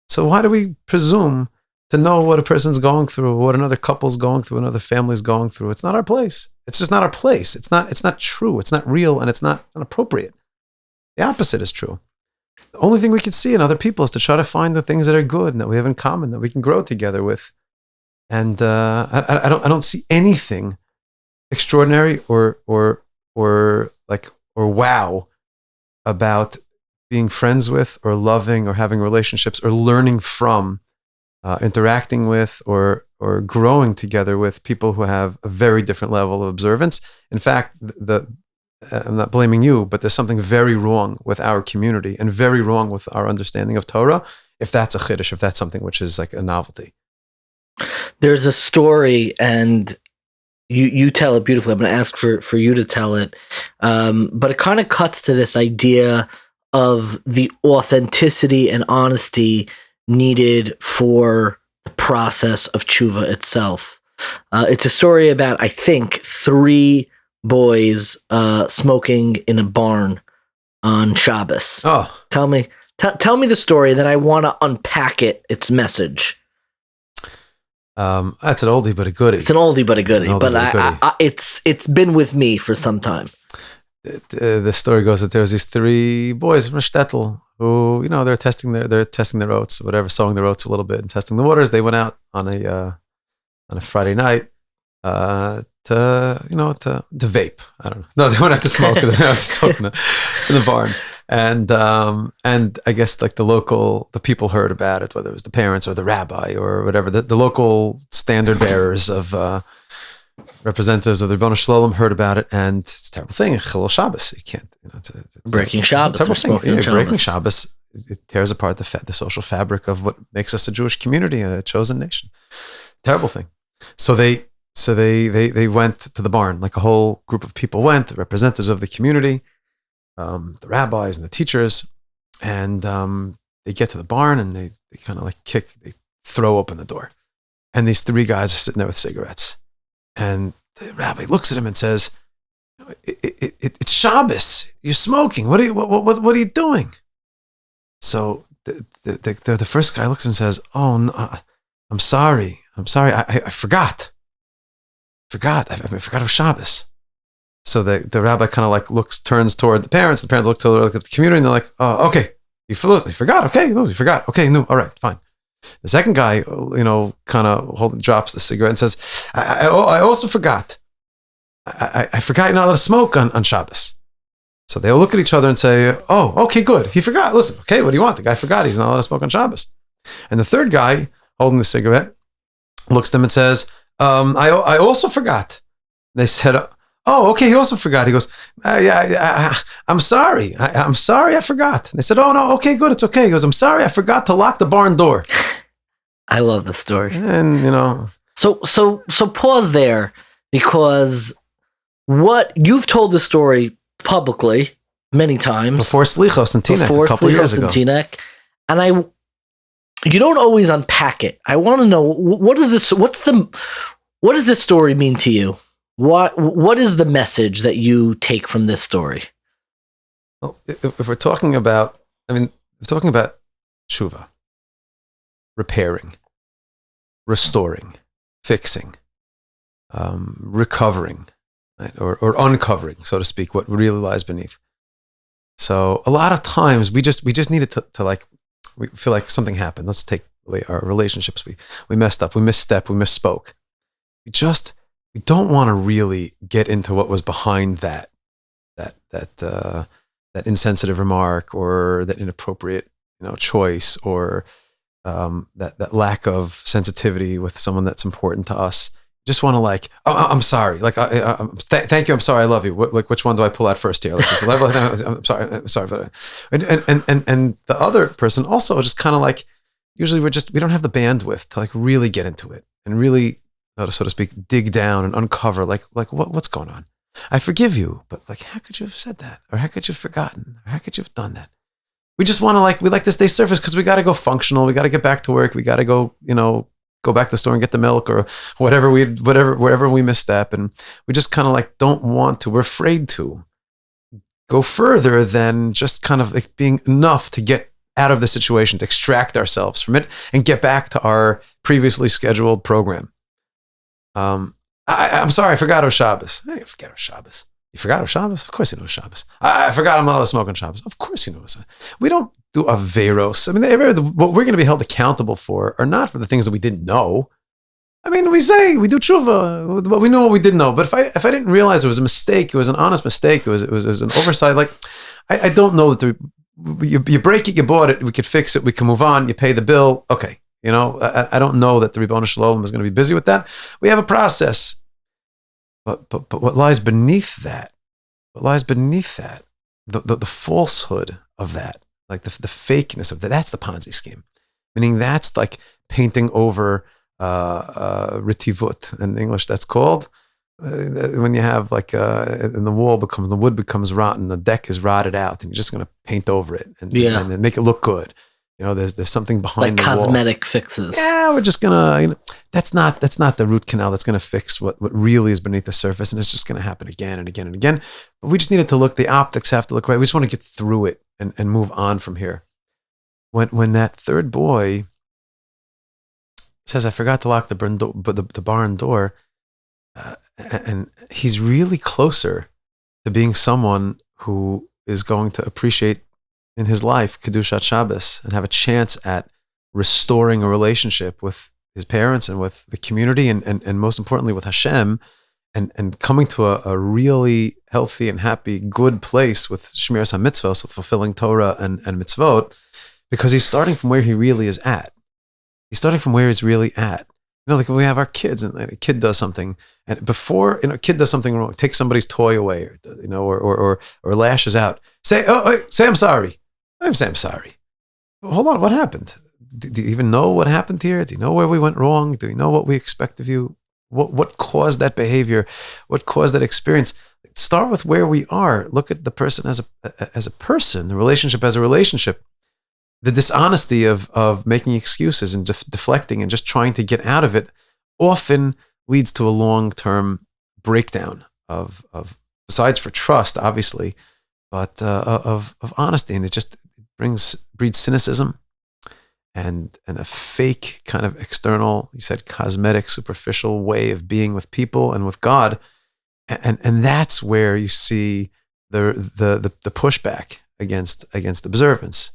So why do we presume to know what a person's going through, what another couple's going through, another family's going through? It's not our place. It's just not our place. It's not true. It's not real, and it's not appropriate. The opposite is true. The only thing we can see in other people is to try to find the things that are good and that we have in common, that we can grow together with. And I don't see anything extraordinary or wow about being friends with or loving or having relationships or learning from, interacting with or growing together with people who have a very different level of observance. In fact, I'm not blaming you, but there's something very wrong with our community and very wrong with our understanding of Torah if that's a chiddush, if that's something which is like a novelty. There's a story, and you tell it beautifully. I'm going to ask for you to tell it, but it kind of cuts to this idea of the authenticity and honesty needed for the process of tshuva itself. It's a story about, I think, 3 boys smoking in a barn on Shabbos. Oh, tell me the story, that I want to unpack its message. That's an oldie but a goodie. It's an oldie but a goodie, but it's been with me for some time. the story goes that there was these three boys from a shtetl who, they're testing their oats, whatever, sowing their oats a little bit and testing the waters. They went out on a Friday night to vape. I don't know. No, they went out to smoke. They went out to smoke in the barn. And I guess like the people heard about it, whether it was the parents or the rabbi or whatever, the local standard bearers of representatives of the Ribono Shel Olam heard about it, and it's a terrible thing. Chilul Shabbos, you can't. It's breaking Shabbos. Terrible thing. Breaking Shabbos, it tears apart the social fabric of what makes us a Jewish community and a chosen nation. Terrible thing. So they went to the barn, like a whole group of people went, representatives of the community, the rabbis and the teachers, and they get to the barn and they kind of like they throw open the door, and these three guys are sitting there with cigarettes, and the rabbi looks at him and says, "It's Shabbos. You're smoking. What are you doing?" So the first guy looks and says, "Oh no, I'm sorry. I forgot. I forgot it was Shabbos." So the rabbi kind of like turns toward the parents. The parents look at the community and they're like, "Oh, okay. You forgot. Okay. No, you forgot. Okay. No. All right. Fine." The second guy, kind of drops the cigarette and says, I also forgot. I forgot you're not allowed to smoke on Shabbos. So they all look at each other and say, "Oh, okay, good. He forgot. Listen, okay, what do you want? The guy forgot. He's not allowed to smoke on Shabbos." And the third guy, holding the cigarette, looks at them and says, I also forgot. They said, "Oh, okay, he also forgot." He goes, I'm sorry. I'm sorry I forgot. And they said, "Oh, no, okay, good. It's okay." He goes, "I'm sorry I forgot to lock the barn door." I love the story. And, So pause there, because what you've told the story publicly many times. Before Slichos and Teaneck a couple years ago. And you don't always unpack it. I want to know, what is this? What does this story mean to you? What is the message that you take from this story? Well, if we're talking about Teshuva, repairing, restoring, fixing, recovering, right? or uncovering, so to speak, what really lies beneath. So a lot of times we just needed to like, we feel like something happened. Let's take away our relationships. We messed up. We misstepped. We misspoke. We don't want to really get into what was behind that insensitive remark or that inappropriate choice or that lack of sensitivity with someone that's important to us. Just want to like, "Oh, I'm sorry. Like, thank you. I'm sorry. I love you. Like, which one do I pull out first here? Like, I'm sorry. But and the other person also just kind of like, usually we don't have the bandwidth to like really get into it and really, so to speak, dig down and uncover like what's going on. I forgive you, but like, how could you have said that? Or how could you have forgotten? Or how could you have done that? We just want to we like to stay surface because we got to go functional. We got to get back to work. We got to go, go back to the store and get the milk or wherever we misstep. And we just kind of like don't want to, we're afraid to go further than just kind of like being enough to get out of the situation, to extract ourselves from it and get back to our previously scheduled program. I'm sorry, I forgot it was Shabbos. I didn't forget it was Shabbos. You forgot it was Shabbos? Of course you know it was Shabbos. I forgot I'm not allowed to smoke on Shabbos. Of course you know it. We don't do averos. I mean, what we're going to be held accountable for are not for the things that we didn't know. I mean, we do tshuva, but we know what we didn't know. But if I didn't realize it was a mistake, it was an honest mistake, it was an oversight. Like, I don't know that you break it, you bought it, we could fix it, we can move on, you pay the bill. Okay. I don't know that the Ribono Shel Olam is going to be busy with that. We have a process. But what lies beneath that, the falsehood of that, like the fakeness of that, that's the Ponzi scheme. Meaning that's like painting over ritivut. In English, that's called when you have like and the wood becomes rotten, the deck is rotted out, and you're just going to paint over it and make it look good. There's something behind like the cosmetic wall. fixes. Yeah, we're just gonna. That's not the root canal that's gonna fix what really is beneath the surface, and it's just gonna happen again and again and again. But we just needed to look. The optics have to look right. We just want to get through it and move on from here. When that third boy says, "I forgot to lock the barn door," and he's really closer to being someone who is going to appreciate in his life Kedushat Shabbos and have a chance at restoring a relationship with his parents and with the community and most importantly with Hashem, and coming to a really healthy and happy, good place with Shmiras HaMitzvos, with fulfilling Torah and mitzvot, because he's starting from where he really is at. He's starting from where he's really at. You know, like when we have our kids and a kid does something, and before, a kid does something wrong, takes somebody's toy away, or lashes out. Say I'm sorry. I didn't say I'm sorry. Hold on, what happened? Do you even know what happened here? Do you know where we went wrong? Do you know what we expect of you? What caused that behavior? What caused that experience? Start with where we are. Look at the person as a person, the relationship as a relationship. The dishonesty of making excuses and deflecting and just trying to get out of it often leads to a long-term breakdown of besides for trust, obviously, but of honesty, and it just breeds cynicism and a fake kind of external, you said cosmetic, superficial way of being with people and with God, and that's where you see the pushback against observance.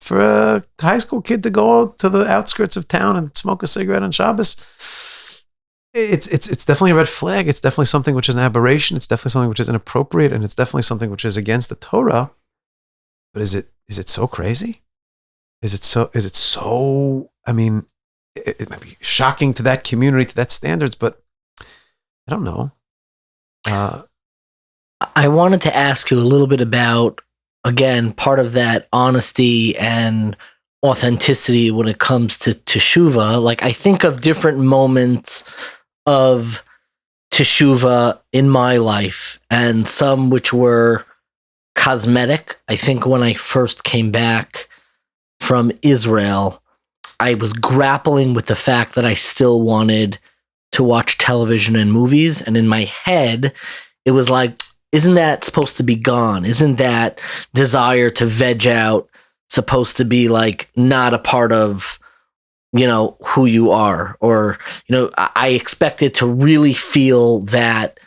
For a high school kid to go to the outskirts of town and smoke a cigarette on Shabbos, it's definitely a red flag. It's definitely something which is an aberration. It's definitely something which is inappropriate, and it's definitely something which is against the Torah. But is it so crazy? Is it so? I mean, it might be shocking to that community, to that standards, but I don't know. I wanted to ask you a little bit about, again, part of that honesty and authenticity when it comes to Teshuva. Like, I think of different moments of Teshuva in my life, and some which were cosmetic. I think when I first came back from Israel, I was grappling with the fact that I still wanted to watch television and movies. And in my head, it was like, isn't that supposed to be gone? Isn't that desire to veg out supposed to be like not a part of, who you are? Or, I expected to really feel that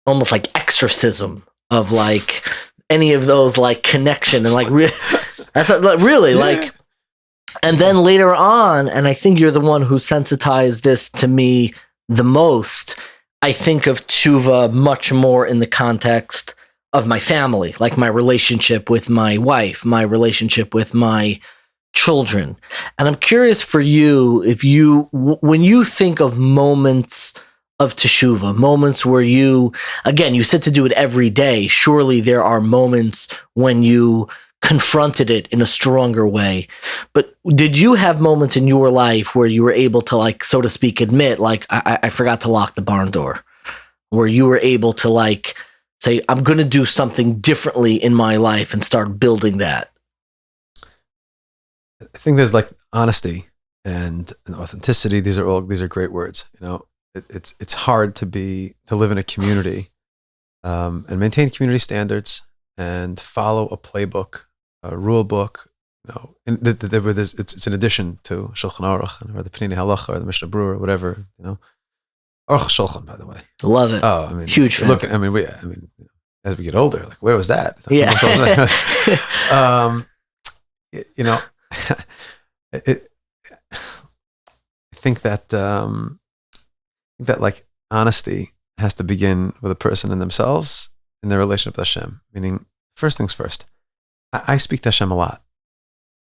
almost like exorcism of like any of those like connection and like that's really like. And then later on, and I think you're the one who sensitized this to me the most, I think of tshuva much more in the context of my family, like my relationship with my wife, my relationship with my children. And I'm curious for you, when you think of moments of teshuva, moments where you said to do it every day. Surely there are moments when you confronted it in a stronger way. But did you have moments in your life where you were able to, like, so to speak, admit, like, I forgot to lock the barn door, where you were able to like say, I'm going to do something differently in my life and start building that? I think there's like honesty and authenticity. These are great words. It's hard to live in a community and maintain community standards and follow a playbook, a rule book. It's an addition to Shulchan Aruch or the Pnei Halacha or the Mishnah Berurah or whatever. Aruch Shulchan, by the way. Love it. Oh, I mean, huge fan. Look, as we get older, like, where was that? Yeah. I think that like honesty has to begin with a person in themselves, in their relationship with Hashem. Meaning, first things first. I speak to Hashem a lot.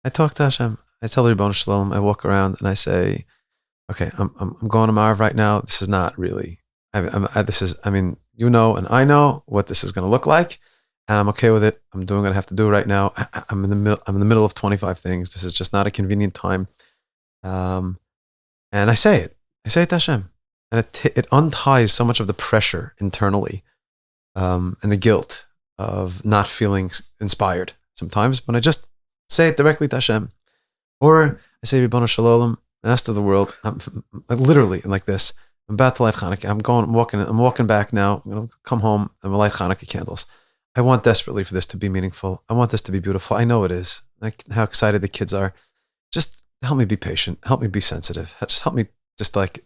I talk to Hashem. I tell the Ribono Shel Olam. I walk around and I say, okay, I'm going to Marav right now. This is not really. And I know what this is going to look like, and I'm okay with it. I'm doing what I have to do right now. I'm in the middle of 25 things. This is just not a convenient time. And I say it to Hashem, and it unties so much of the pressure internally, and the guilt of not feeling inspired sometimes when I just say it directly to Hashem. Or I say, Ribono Shel Olam, Master of the world, I'm literally like this. I'm about to light Hanukkah. I'm walking back now. I'm going to come home and we'll light Hanukkah candles. I want desperately for this to be meaningful. I want this to be beautiful. I know it is. Like how excited the kids are. Just help me be patient. Help me be sensitive. Just help me just like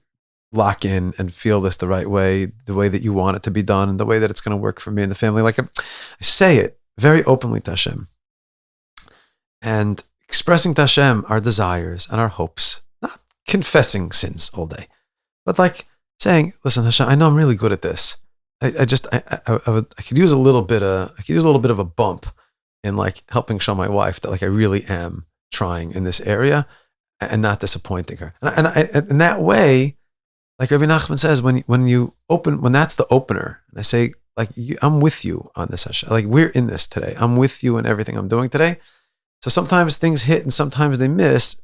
lock in and feel this the right way, the way that you want it to be done, and the way that it's going to work for me and the family. Like I say it very openly to Hashem, and expressing to Hashem our desires and our hopes, not confessing sins all day, but like saying, "Listen, Hashem, I know I'm really good at this. I could use a little bit of a bump in like helping show my wife that like I really am trying in this area and not disappointing her." And in that way, like Rabbi Nachman says, when that's the opener, and I say, like, I'm with you on this, Hashem. Like, we're in this today. I'm with you in everything I'm doing today. So sometimes things hit and sometimes they miss,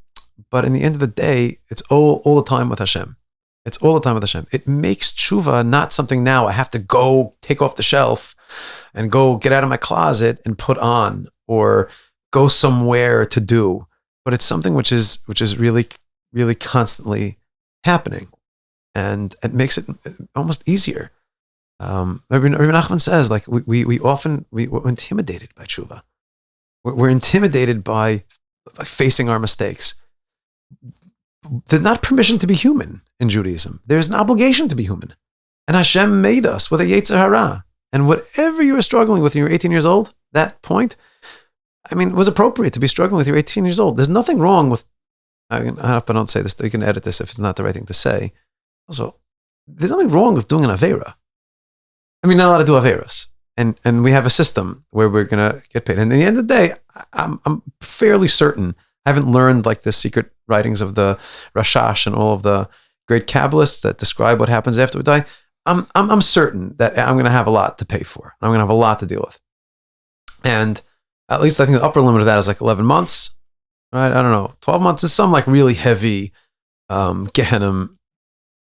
but in the end of the day, it's all the time with Hashem. It's all the time with Hashem. It makes tshuva not something now I have to go take off the shelf and go get out of my closet and put on or go somewhere to do, but it's something which is really, really constantly happening. And it makes it almost easier. Rabbi Nachman says, like, we're intimidated by tshuva. We're intimidated by facing our mistakes. There's not permission to be human in Judaism. There's an obligation to be human. And Hashem made us with a yetzer hara. And whatever you were struggling with when you were 18 years old, that point, I mean, it was appropriate to be struggling with. You're 18 years old. There's nothing wrong with, I hope I don't say this, you can edit this if it's not the right thing to say. Also, there's nothing wrong with doing an Aveira. I mean, not allowed to do Aveiras. And we have a system where we're going to get paid. And in the end of the day, I'm fairly certain, I haven't learned like the secret writings of the Rashash and all of the great Kabbalists that describe what happens after we die. I'm certain that I'm going to have a lot to pay for. I'm going to have a lot to deal with. And at least I think the upper limit of that is like 11 months, right? I don't know. 12 months is some like really heavy Gehenna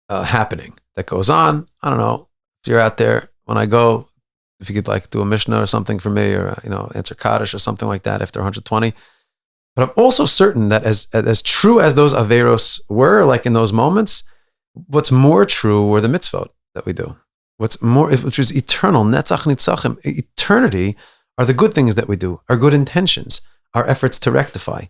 happening that goes on. I don't know if you're out there when I go, if you could like do a Mishnah or something for me, or answer Kaddish or something like that after 120. But I'm also certain that as true as those Averos were, like in those moments, what's more true were the mitzvot that we do. Which is eternal, netzach nitzachim, eternity, are the good things that we do, our good intentions, our efforts to rectify,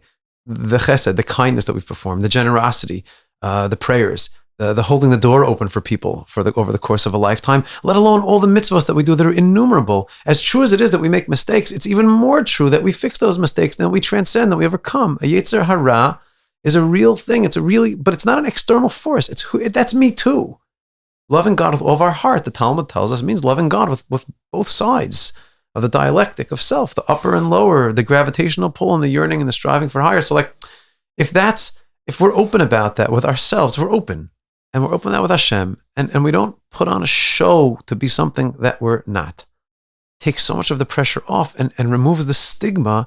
the chesed, the kindness that we've performed, the generosity, the prayers, the holding the door open for people over the course of a lifetime, let alone all the mitzvahs that we do that are innumerable. As true as it is that we make mistakes, it's even more true that we fix those mistakes, that we transcend, that we overcome. A yetzer hara is a real thing. But it's not an external force. That's me too. Loving God with all of our heart, the Talmud tells us, means loving God with both sides of the dialectic of self, the upper and lower, the gravitational pull and the yearning and the striving for higher. So like, if we're open about that with ourselves, we're open. And we're open that with Hashem, and we don't put on a show to be something that we're not. It takes so much of the pressure off and removes the stigma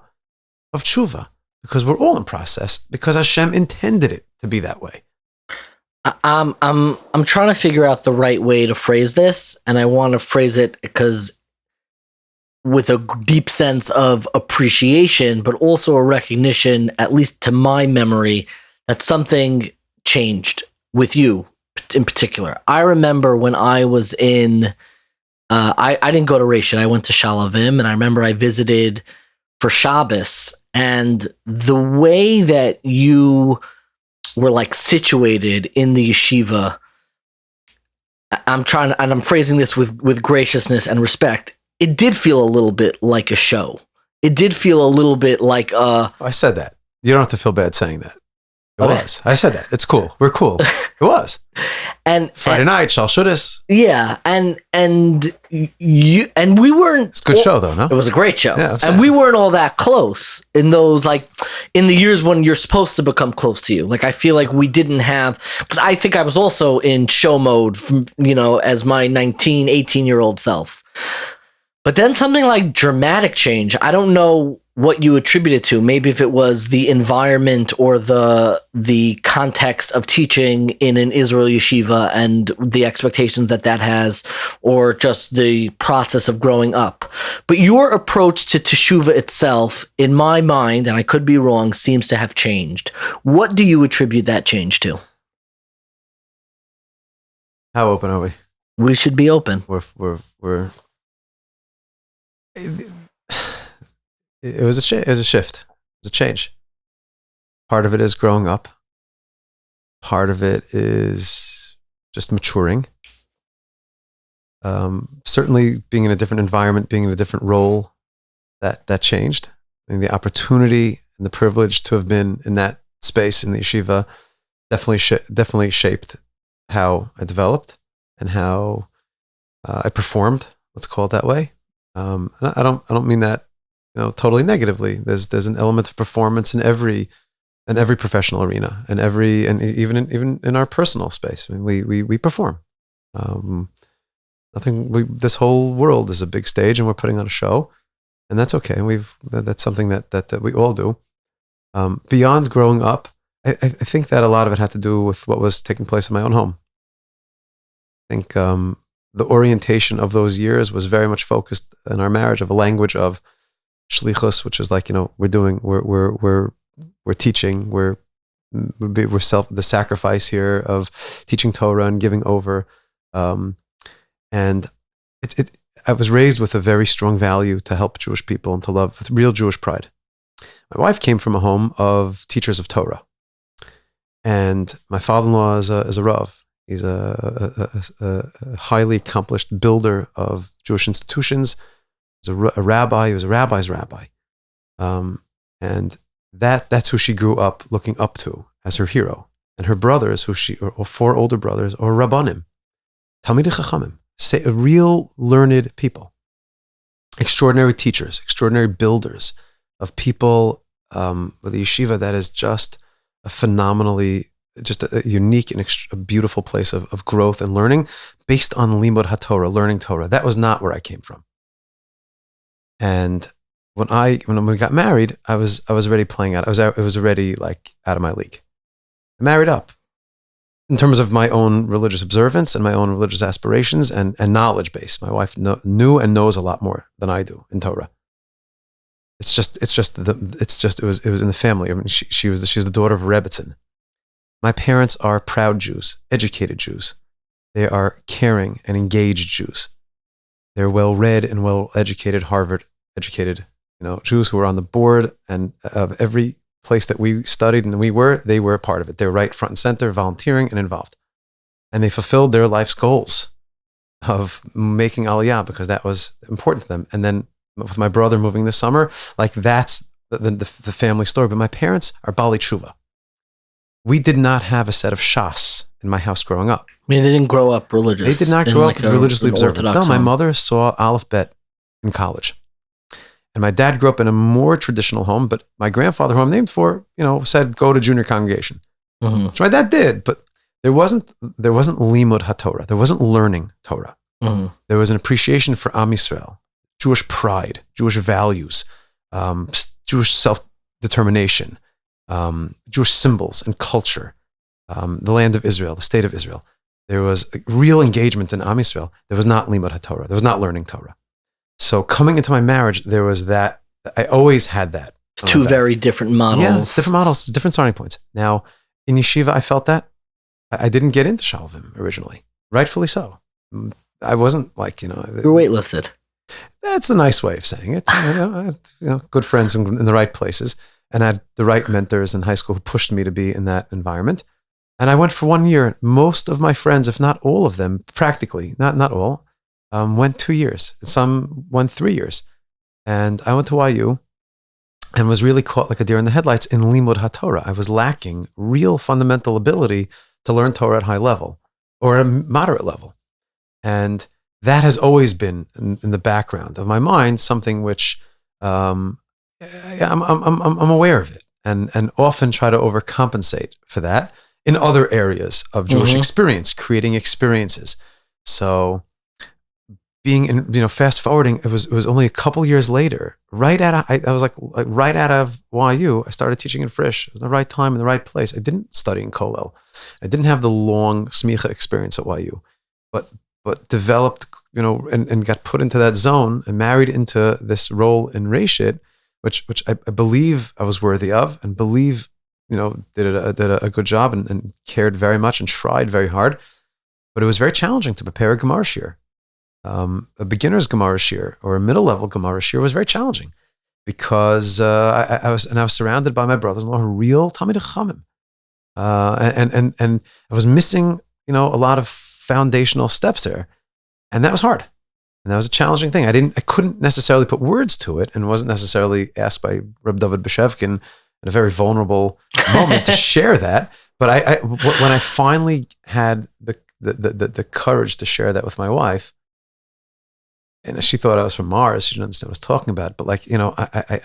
of tshuva, because we're all in process, because Hashem intended it to be that way. I'm trying to figure out the right way to phrase this, and I want to phrase it because with a deep sense of appreciation, but also a recognition, at least to my memory, that something changed with you in particular. I remember when I was in, I didn't go to Rishon, I went to Shalavim, and I remember I visited for Shabbos, and the way that you were like situated in the yeshiva, I'm phrasing this with graciousness and respect, it did feel a little bit like a show. It did feel a little bit like I said that. You don't have to feel bad saying that. It was. I said that. It's cool. We're cool. It was. And Friday night, Shal Shudas. Yeah, and we weren't. It's a good show, though. No, it was a great show, yeah, and we weren't all that close in those in the years when you're supposed to become close to you. Like I feel like we didn't have, because I think I was also in show mode, as my 19, 18-year-old self. But then something like dramatic change. I don't know what you attribute it to. Maybe if it was the environment or the context of teaching in an Israel yeshiva and the expectations that has, or just the process of growing up. But your approach to Teshuva itself, in my mind, and I could be wrong, seems to have changed. What do you attribute that change to? How open are we? We should be open. We're It was a shift. It was a change. Part of it is growing up. Part of it is just maturing. Certainly being in a different environment, being in a different role, that changed. I mean, the opportunity and the privilege to have been in that space in the yeshiva definitely shaped how I developed and how I performed. Let's call it that way. I don't mean that totally negatively. There's an element of performance in every professional arena, and even in our personal space. I mean, we perform. This whole world is a big stage, and we're putting on a show, and that's okay. And that's something that we all do. Beyond growing up, I think that a lot of it had to do with what was taking place in my own home. I think the orientation of those years was very much focused in our marriage of a language of shlichus, which is like, we're teaching, we're the sacrifice here of teaching Torah and giving over. And I was raised with a very strong value to help Jewish people and to love with real Jewish pride. My wife came from a home of teachers of Torah, and my father-in-law is a Rav. He's a highly accomplished builder of Jewish institutions. He's a rabbi. He was a rabbi's rabbi, and that's who she grew up looking up to as her hero. And her brothers, or four older brothers, or Rabbanim, Talmidei Chachamim, real learned people, extraordinary teachers, extraordinary builders of people with a yeshiva that is just a phenomenally, just a unique and a beautiful place of growth and learning based on limud haTorah, learning Torah. That was not where I came from. And when we got married, I was already playing out. I was already like out of my league. I married up in terms of my own religious observance and my own religious aspirations and knowledge base. My wife knew and knows a lot more than I do in Torah. It was in the family. I mean, she's the daughter of Rebbetzin. My parents are proud Jews, educated Jews. They are caring and engaged Jews. They're well-read and well-educated, Harvard-educated, Jews who were on the board and of every place that we studied and they were a part of it. They were right front and center, volunteering and involved. And they fulfilled their life's goals of making Aliyah because that was important to them. And then with my brother moving this summer, like that's the family story. But my parents are Bali Teshuva. We did not have a set of shas in my house growing up. I mean, they didn't grow up religious. They did not grow up religiously observant. No, my home. mother saw Aleph Bet in college. And my dad grew up in a more traditional home, but my grandfather, who I'm named for, said, go to junior congregation. Mm-hmm. Which my dad did, but there wasn't limud haTorah. There wasn't learning Torah. Mm-hmm. There was an appreciation for Am Yisrael, Jewish pride, Jewish values, Jewish self-determination, Jewish symbols and culture, the land of Israel, the state of Israel. There was a real engagement in Am Yisrael. There was not limud haTorah. There was not learning Torah. So coming into my marriage, there was that. I always had that. Two very different models. Yeah, different models, different starting points. Now, in yeshiva, I felt that. I didn't get into Shalvim originally. Rightfully so. I wasn't like, You were waitlisted. That's a nice way of saying it. I had, good friends in the right places, and I had the right mentors in high school who pushed me to be in that environment. And I went for 1 year. Most of my friends, if not all of them, practically, not all, went 2 years. Some went 3 years. And I went to YU and was really caught like a deer in the headlights in limud haTorah. I was lacking real fundamental ability to learn Torah at high level or a moderate level. And that has always been in the background of my mind, something which I'm aware of it and often try to overcompensate for that in other areas of Jewish experience, creating experiences. So being in, fast forwarding, it was only a couple years later, right out of YU, I started teaching in Frisch. It was the right time in the right place. I didn't study in Kollel. I didn't have the long smicha experience at YU, but developed, and got put into that zone and married into this role in Reshit, which I believe I was worthy of and believe, did a good job and cared very much and tried very hard. But it was very challenging to prepare a Gemara shir. A beginner's Gemara shir or a middle-level Gemara shir was very challenging because I was surrounded by my brothers-in-law who were real Talmidei Chachamim. And I was missing, a lot of foundational steps there. And that was hard. And that was a challenging thing. I couldn't necessarily put words to it, and wasn't necessarily asked by Reb David Beshevkin in a very vulnerable moment to share that. But when I finally had the courage to share that with my wife, and she thought I was from Mars, she didn't understand what I was talking about. But I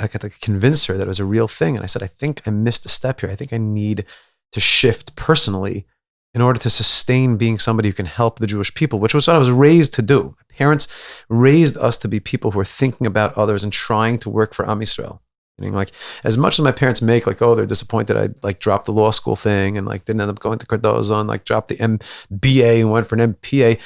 got to convince her that it was a real thing. And I said, I think I missed a step here. I think I need to shift personally in order to sustain being somebody who can help the Jewish people, which was what I was raised to do. My parents raised us to be people who are thinking about others and trying to work for Am Yisrael. Meaning, like, as much as my parents make, like, oh, they're disappointed I dropped the law school thing and didn't end up going to Cardozo and dropped the MBA and went for an MPA.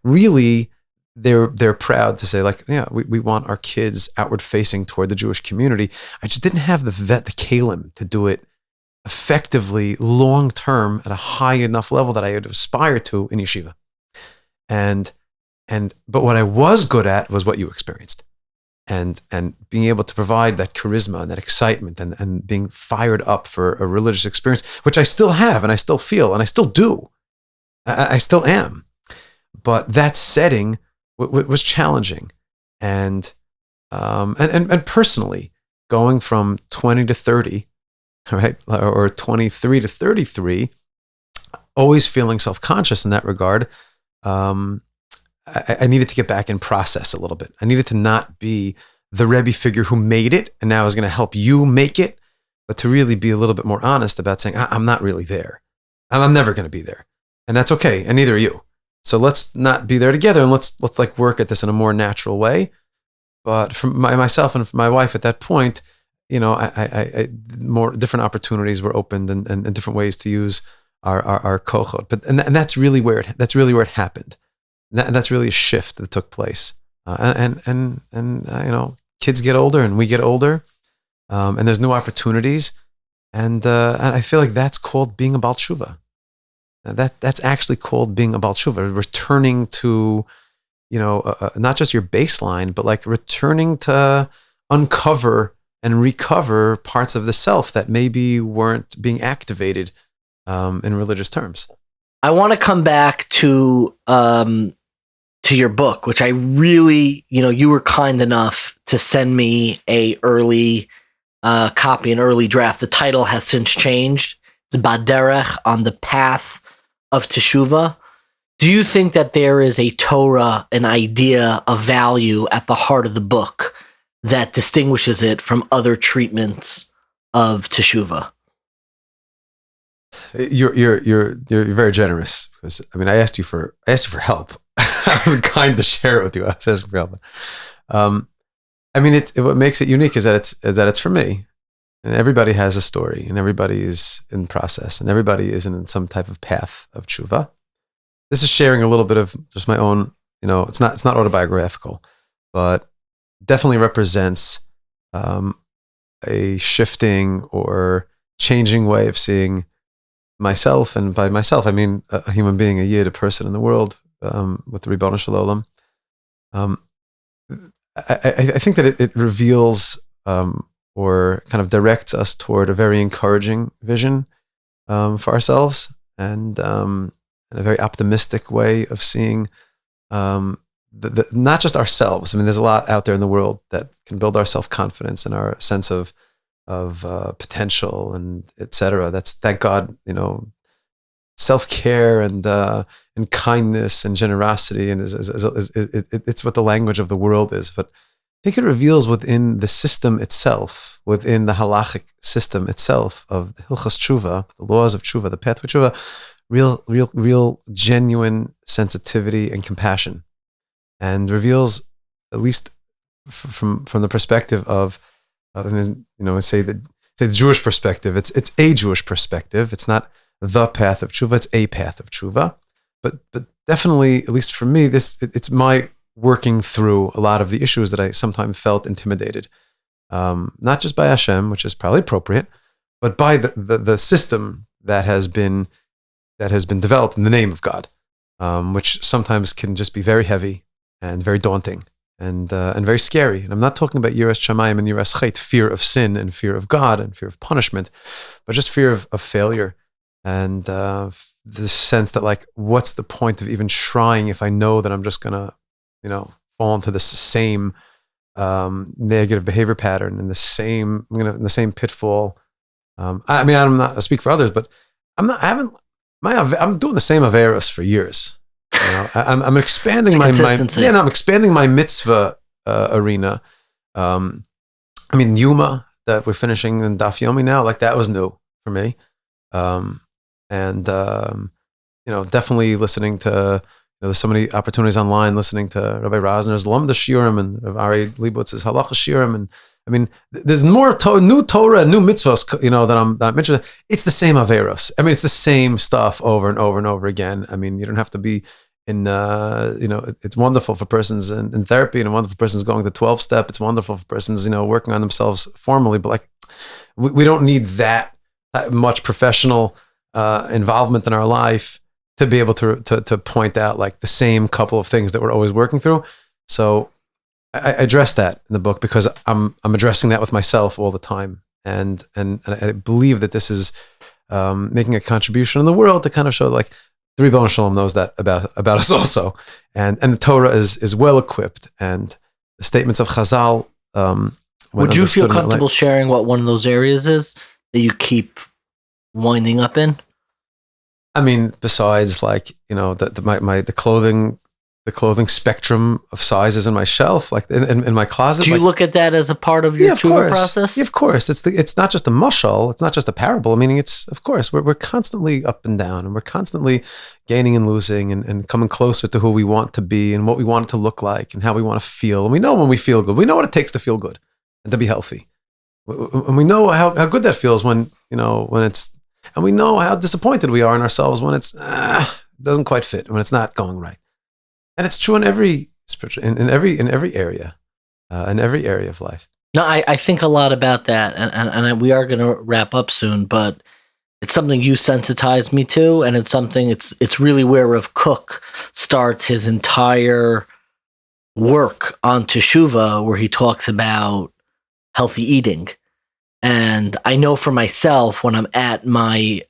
Really, they're proud to say, we want our kids outward facing toward the Jewish community. I just didn't have the kalim to do it effectively, long term, at a high enough level that I would aspire to in yeshiva. But what I was good at was what you experienced, and being able to provide that charisma and that excitement and being fired up for a religious experience, which I still have and I still feel and I still do. I still am. But that setting was challenging, and personally, going from 20 to 30. Right, or 23 to 33, always feeling self-conscious in that regard. I needed to get back in process a little bit. I needed to not be the Rebbe figure who made it and now is going to help you make it, but to really be a little bit more honest about saying, I'm not really there. I'm never going to be there. And that's okay. And neither are you. So let's not be there together, and let's work at this in a more natural way. But for myself and for my wife at that point, I more different opportunities were opened and different ways to use our kochot. But and that's really where it happened. And that's really a shift that took place. And kids get older and we get older, and there's new opportunities, and I feel like that's called being a Baal Teshuva. That's actually called being a Baal Teshuva, returning to not just your baseline, but returning to uncover and recover parts of the self that maybe weren't being activated in religious terms. I want to come back to your book, which I really, you were kind enough to send me a early copy, an early draft. The title has since changed. It's Baderech, on the path of Teshuva. Do you think that there is a Torah, an idea, a value at the heart of the book that distinguishes it from other treatments of Teshuva? You're very generous, because I asked you for help. I was kind to share it with you. I was asking for help. What makes it unique is that it's for me, and everybody has a story, and everybody is in process, and everybody is in some type of path of tshuva. This is sharing a little bit of just my own. It's not autobiographical, but definitely represents a shifting or changing way of seeing myself, and by myself I mean a human being, a yid, a person in the world, with the Ribono Shel Olam. I think that it reveals or kind of directs us toward a very encouraging vision for ourselves, and a very optimistic way of seeing not just ourselves. There's a lot out there in the world that can build our self-confidence and our sense of potential and etc. That's, thank God, self-care and kindness and generosity, and it's what the language of the world is. But I think it reveals within the system itself, within the halachic system itself of the Hilchas Tshuva, the laws of Tshuva, the path of Tshuva, real genuine sensitivity and compassion, and reveals, at least from the perspective of say the Jewish perspective, it's a Jewish perspective. It's not the path of Tshuva, it's a path of Tshuva. But definitely, at least for me, it's my working through a lot of the issues that I sometimes felt intimidated, not just by Hashem, which is probably appropriate, but by the system that has been developed in the name of God, which sometimes can just be very heavy and very daunting and very scary. And I'm not talking about yiras shamayim and yiras chet, fear of sin and fear of God and fear of punishment, but just fear of failure and the sense that like, what's the point of even trying if I know that I'm just gonna, fall into this same negative behavior pattern and in the same pitfall. I mean, I'm not I speak for others, but I'm doing the same averos for years. I'm expanding I'm expanding my mitzvah arena. I mean, Yuma that we're finishing in Daf Yomi now, like that was new for me. Definitely listening to, there's so many opportunities online, listening to Rabbi Rosner's Lamda Shiurim and Rav Ari Leibowitz's Halacha Shiurim. And I mean, there's more new Torah, new mitzvahs, that I'm mentioning. It's the same averos. I mean, it's the same stuff over and over and over again. I mean, you don't have to be in, it's wonderful for persons in therapy, and wonderful for persons going to 12-step. It's wonderful for persons, working on themselves formally, but like, we don't need that much professional involvement in our life to be able to point out like the same couple of things that we're always working through. So I address that in the book because I'm addressing that with myself all the time, and I believe that this is making a contribution in the world to kind of show like the Ribono Shalom knows that about us also, and the Torah is well equipped, and the statements of Chazal. Would you feel comfortable sharing what one of those areas is that you keep winding up in? I mean, besides like, the clothing spectrum of sizes in my shelf, like in my closet. Do you look at that as a part of your tshuva process? Yeah, of course. It's not just a mashal. It's not just a parable. Meaning it's, of course, we're constantly up and down, and we're constantly gaining and losing and coming closer to who we want to be and what we want it to look like and how we want to feel. And we know when we feel good. We know what it takes to feel good and to be healthy. And we know how good that feels when it's, and we know how disappointed we are in ourselves when it doesn't quite fit, when it's not going right. And it's true in every spiritual, in every area, in every area of life. No, I think a lot about that, and we are going to wrap up soon, but it's something you sensitized me to, and it's something, it's really where Rav Kook starts his entire work on Teshuva, where he talks about healthy eating. And I know for myself, when I'm at my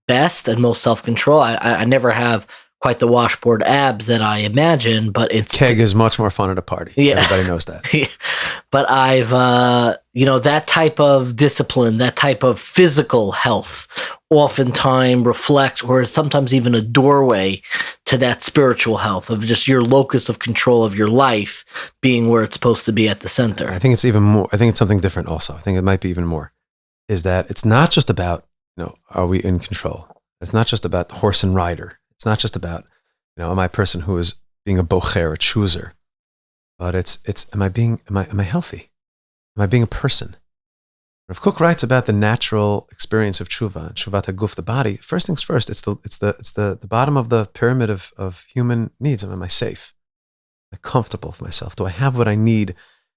best and most self-control, I never have quite the washboard abs that I imagine, but it's... Keg is much more fun at a party. Yeah. Everybody knows that. But I've, that type of discipline, that type of physical health oftentimes reflects, or is sometimes even a doorway to that spiritual health of just your locus of control of your life being where it's supposed to be at the center. I think it's even more. I think it's something different also. I think it might be even more. Is that it's not just about, are we in control? It's not just about the horse and rider. It's not just about, am I a person who is being a bocher, a chooser? But it's am I healthy? Am I being a person? Rav Kook writes about the natural experience of tshuva, tshuvat haguf, the body. First things first, it's the bottom of the pyramid of human needs. Am I safe? Am I comfortable with myself? Do I have what I need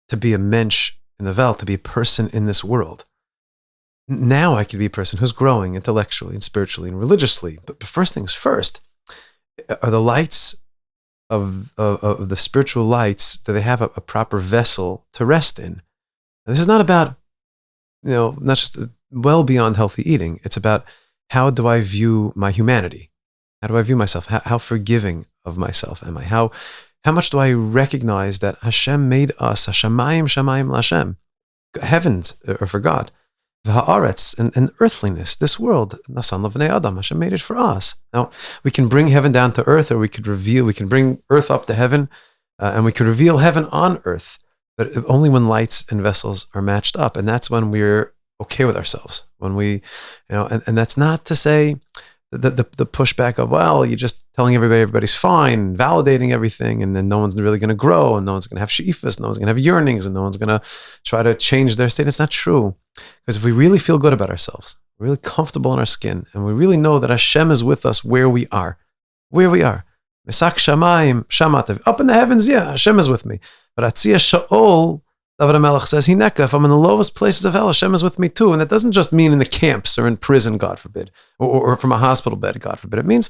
to be a mensch in the Welt, to be a person in this world? Now I could be a person who's growing intellectually and spiritually and religiously. But first things first, are the lights of the spiritual lights, do they have a proper vessel to rest in? And this is not about, not just well beyond healthy eating. It's about, how do I view my humanity? How do I view myself? How forgiving of myself am I? How much do I recognize that Hashem made us, Hashemayim shamayim l'Hashem, heavens are for God, Haaretz, and earthliness, this world, Nasan l'vnei Adam, Hashem made it for us. Now, we can bring heaven down to earth, or we can bring earth up to heaven, and we can reveal heaven on earth, but only when lights and vessels are matched up. And that's when we're okay with ourselves. When we, and that's not to say the pushback of, well, you're just telling everybody's fine, validating everything, and then no one's really going to grow, and no one's going to have she'ifas, no one's going to have yearnings, and no one's going to try to change their state. It's not true. Because if we really feel good about ourselves, we're really comfortable in our skin, and we really know that Hashem is with us where we are. Mesak shamayim shamatav. Up in the heavens, yeah, Hashem is with me. But Atzia Sha'ol, David HaMelech says, Hineka, if I'm in the lowest places of hell, Hashem is with me too. And that doesn't just mean in the camps or in prison, God forbid, or from a hospital bed, God forbid. It means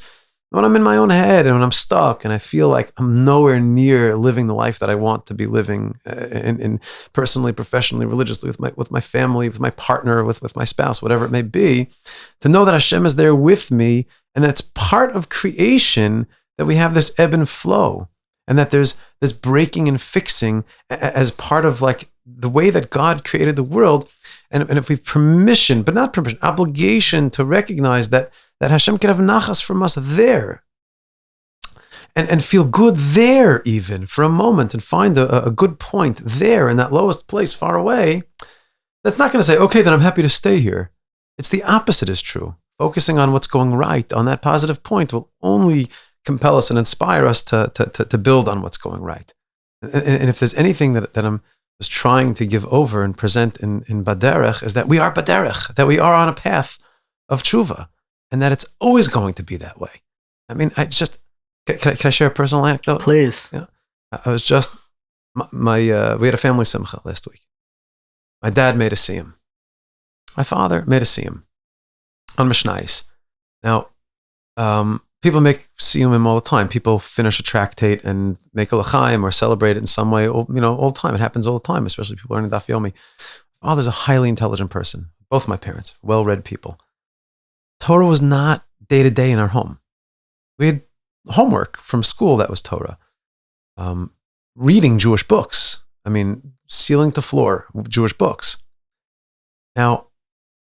When I'm in my own head and when I'm stuck and I feel like I'm nowhere near living the life that I want to be living in personally, professionally, religiously, with my family, with my partner, with my spouse, whatever it may be, to know that Hashem is there with me and that it's part of creation that we have this ebb and flow and that there's this breaking and fixing as part of like the way that God created the world. And if we have permission, but not permission, obligation to recognize that Hashem can have nachas from us there and feel good there even for a moment and find a good point there in that lowest place far away, that's not going to say, okay, then I'm happy to stay here. It's the opposite is true. Focusing on what's going right on that positive point will only compel us and inspire us to build on what's going right. And if there's anything that I'm was trying to give over and present in Baderech is that we are Baderech, that we are on a path of Teshuva, and that it's always going to be that way. I mean, can I share a personal anecdote? Please. Yeah. I was just, we had a family simcha last week. My dad made us see him. My father made us see him on Mishnayos. Now, people make siyumim all the time. People finish a tractate and make a l'chaim or celebrate it in some way, all the time. It happens all the time, especially people learning Daf Yomi. My father's a highly intelligent person. Both my parents, well-read people. Torah was not day-to-day in our home. We had homework from school that was Torah. Reading Jewish books. I mean, ceiling to floor, Jewish books. Now,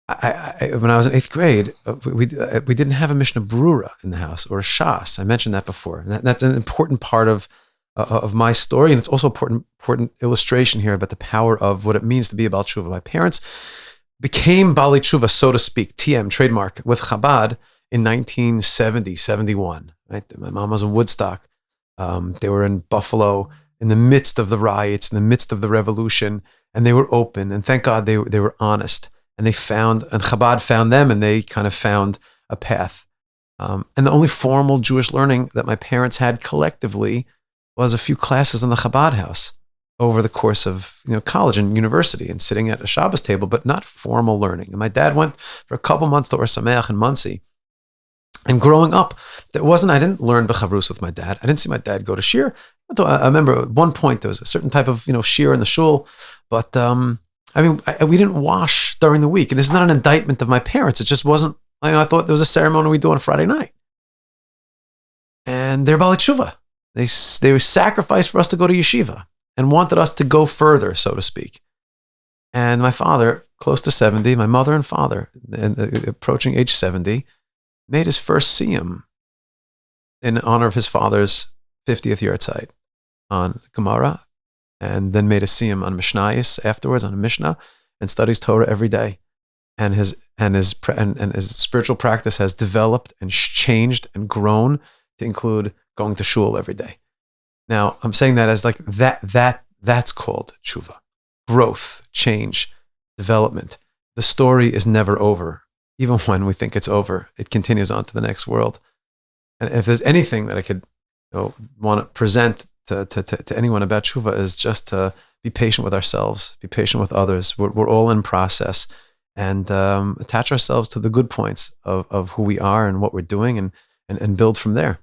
when I was in 8th grade, we didn't have a Mishnah Brura in the house or a Shas. I mentioned that before. And that's an important part of my story, and it's also an important illustration here about the power of what it means to be a Baal Tshuva. My parents became Baalei Tshuva, so to speak, TM, trademark, with Chabad in 1970, 71. Right? My mom was in Woodstock. They were in Buffalo in the midst of the riots, in the midst of the revolution, and they were open. And thank God they were honest. And Chabad found them, and they kind of found a path. And the only formal Jewish learning that my parents had collectively was a few classes in the Chabad house over the course of college and university and sitting at a Shabbos table, but not formal learning. And my dad went for a couple months to Or Sameach in Muncie. And growing up, I didn't learn B'chavrus with my dad. I didn't see my dad go to shir. I remember at one point there was a certain type of shir in the shul, but we didn't wash during the week. And this is not an indictment of my parents. It just wasn't, I thought there was a ceremony we do on a Friday night. And they're Baalei Tshuva. They were sacrificed for us to go to yeshiva and wanted us to go further, so to speak. And my father, close to 70, my mother and father, approaching age 70, made his first siyum in honor of his father's 50th yahrzeit on Gemara, and then made a siyum on Mishnayos afterwards, on a Mishnah, and studies Torah every day. And his spiritual practice has developed and changed and grown to include going to shul every day. Now, I'm saying that as like that's called tshuva. Growth, change, development. The story is never over. Even when we think it's over, it continues on to the next world. And if there's anything that I could want to present to anyone about tshuva is just to be patient with ourselves, be patient with others. We're all in process, and attach ourselves to the good points of who we are and what we're doing, and build from there.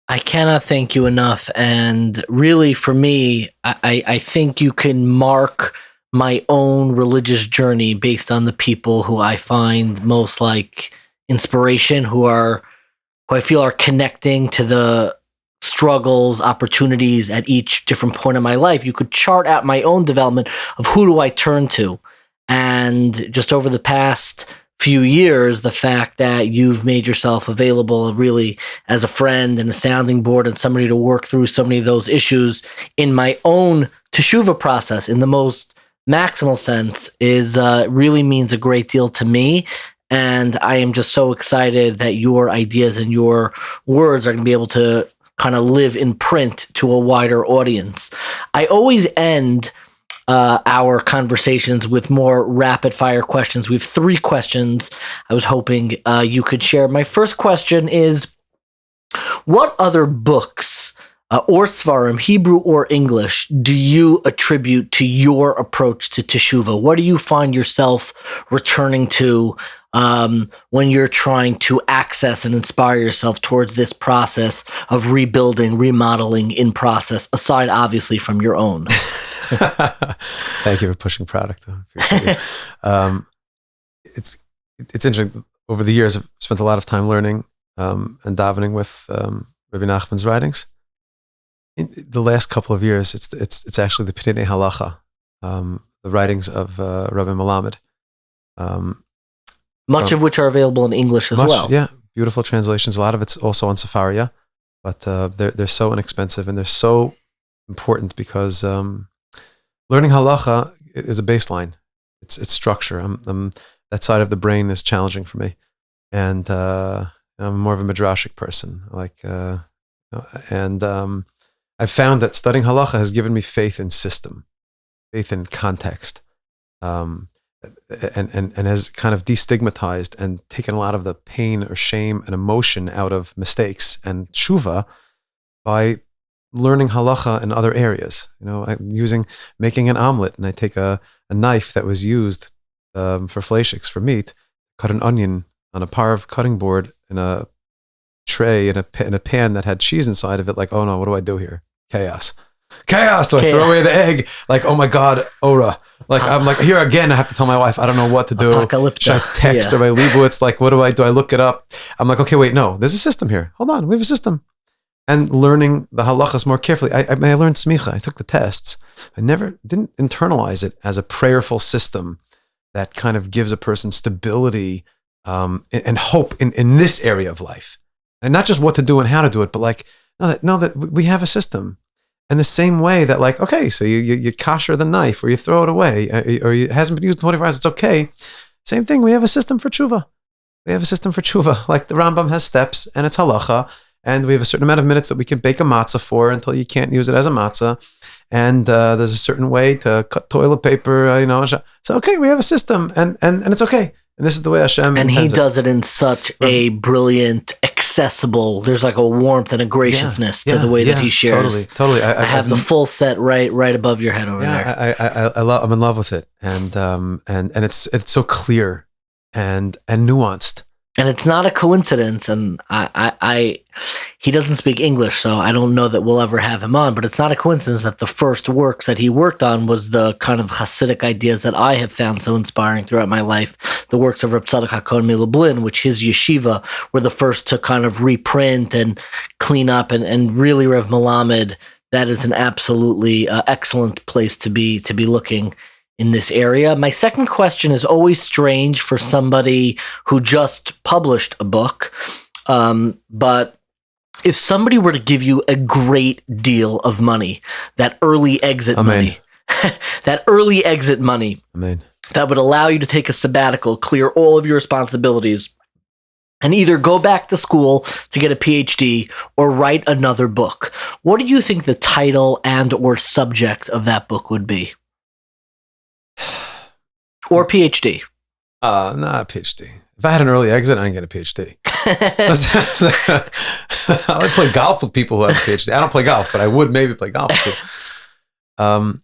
I cannot thank you enough. And really, for me, I think you can mark my own religious journey based on the people who I find most like inspiration, who I feel are connecting to the struggles, opportunities at each different point in my life. You could chart out my own development of who do I turn to. And just over the past few years, the fact that you've made yourself available really as a friend and a sounding board and somebody to work through so many of those issues in my own teshuva process in the most maximal sense is really means a great deal to me. And I am just so excited that your ideas and your words are going to be able to kind of live in print to a wider audience. I always end our conversations with more rapid fire questions. We have 3 questions I was hoping you could share. My first question is, what other books or Svarim, Hebrew or English, do you attribute to your approach to Teshuva? What do you find yourself returning to when you're trying to access and inspire yourself towards this process of rebuilding, remodeling in process, aside obviously from your own? Thank you for pushing product. It's interesting. Over the years, I've spent a lot of time learning and davening with Rabbi Nachman's writings. In the last couple of years, it's actually the Pnei Halacha, the writings of Rabbi Melamed. Much of which are available in English as well. Yeah, beautiful translations. A lot of it's also on Sefaria, but they're so inexpensive and they're so important because learning halacha is a baseline. It's structure. That side of the brain is challenging for me, and I'm more of a midrashic person. I've found that studying halacha has given me faith in system, faith in context, and has kind of destigmatized and taken a lot of the pain or shame and emotion out of mistakes and tshuva by learning halacha in other areas. I'm making an omelet, and I take a knife that was used for fleischiks, for meat, cut an onion on a parv cutting board in a tray in a pan that had cheese inside of it. Like, oh no, what do I do here? Chaos. Do I throw away the egg? Like, oh my God, Ora. Like, I'm like, here again, I have to tell my wife, I don't know what to do. Should I text or by Leibowitz? Like, what do I do? I look it up. I'm like, okay, wait, no, there's a system here. Hold on, we have a system. And learning the halachas more carefully. I learned smicha. I took the tests. I didn't internalize it as a prayerful system that kind of gives a person stability and hope in this area of life. And not just what to do and how to do it, but like, know that we have a system. And the same way that, like, okay, so you kasher the knife or you throw it away or it hasn't been used in 24 hours, it's okay. Same thing, we have a system for tshuva. Like the Rambam has steps and it's halacha, and we have a certain amount of minutes that we can bake a matzah for until you can't use it as a matzah. And there's a certain way to cut toilet paper, So, okay, we have a system and it's okay. And this is the way Hashem and intends he does it in such a brilliant, accessible, there's like a warmth and a graciousness to the way that he shares. Totally. I have the full set right above your head over there. I'm in love with it. And it's so clear and nuanced. And it's not a coincidence, and he doesn't speak English, so I don't know that we'll ever have him on, but it's not a coincidence that the first works that he worked on was the kind of Hasidic ideas that I have found so inspiring throughout my life, the works of Reb Tzadok HaKohen MiLublin, which his yeshiva were the first to kind of reprint and clean up, and really Rev Melamed, that is an absolutely excellent place to be looking in this area. My second question is always strange for somebody who just published a book, but if somebody were to give you a great deal of money, that early exit money, that would allow you to take a sabbatical, clear all of your responsibilities, and either go back to school to get a PhD or write another book, what do you think the title and or subject of that book would be? Or PhD? Not a PhD. If I had an early exit, I didn't get a PhD. I would play golf with people who have a PhD. I don't play golf, but I would maybe play golf with people.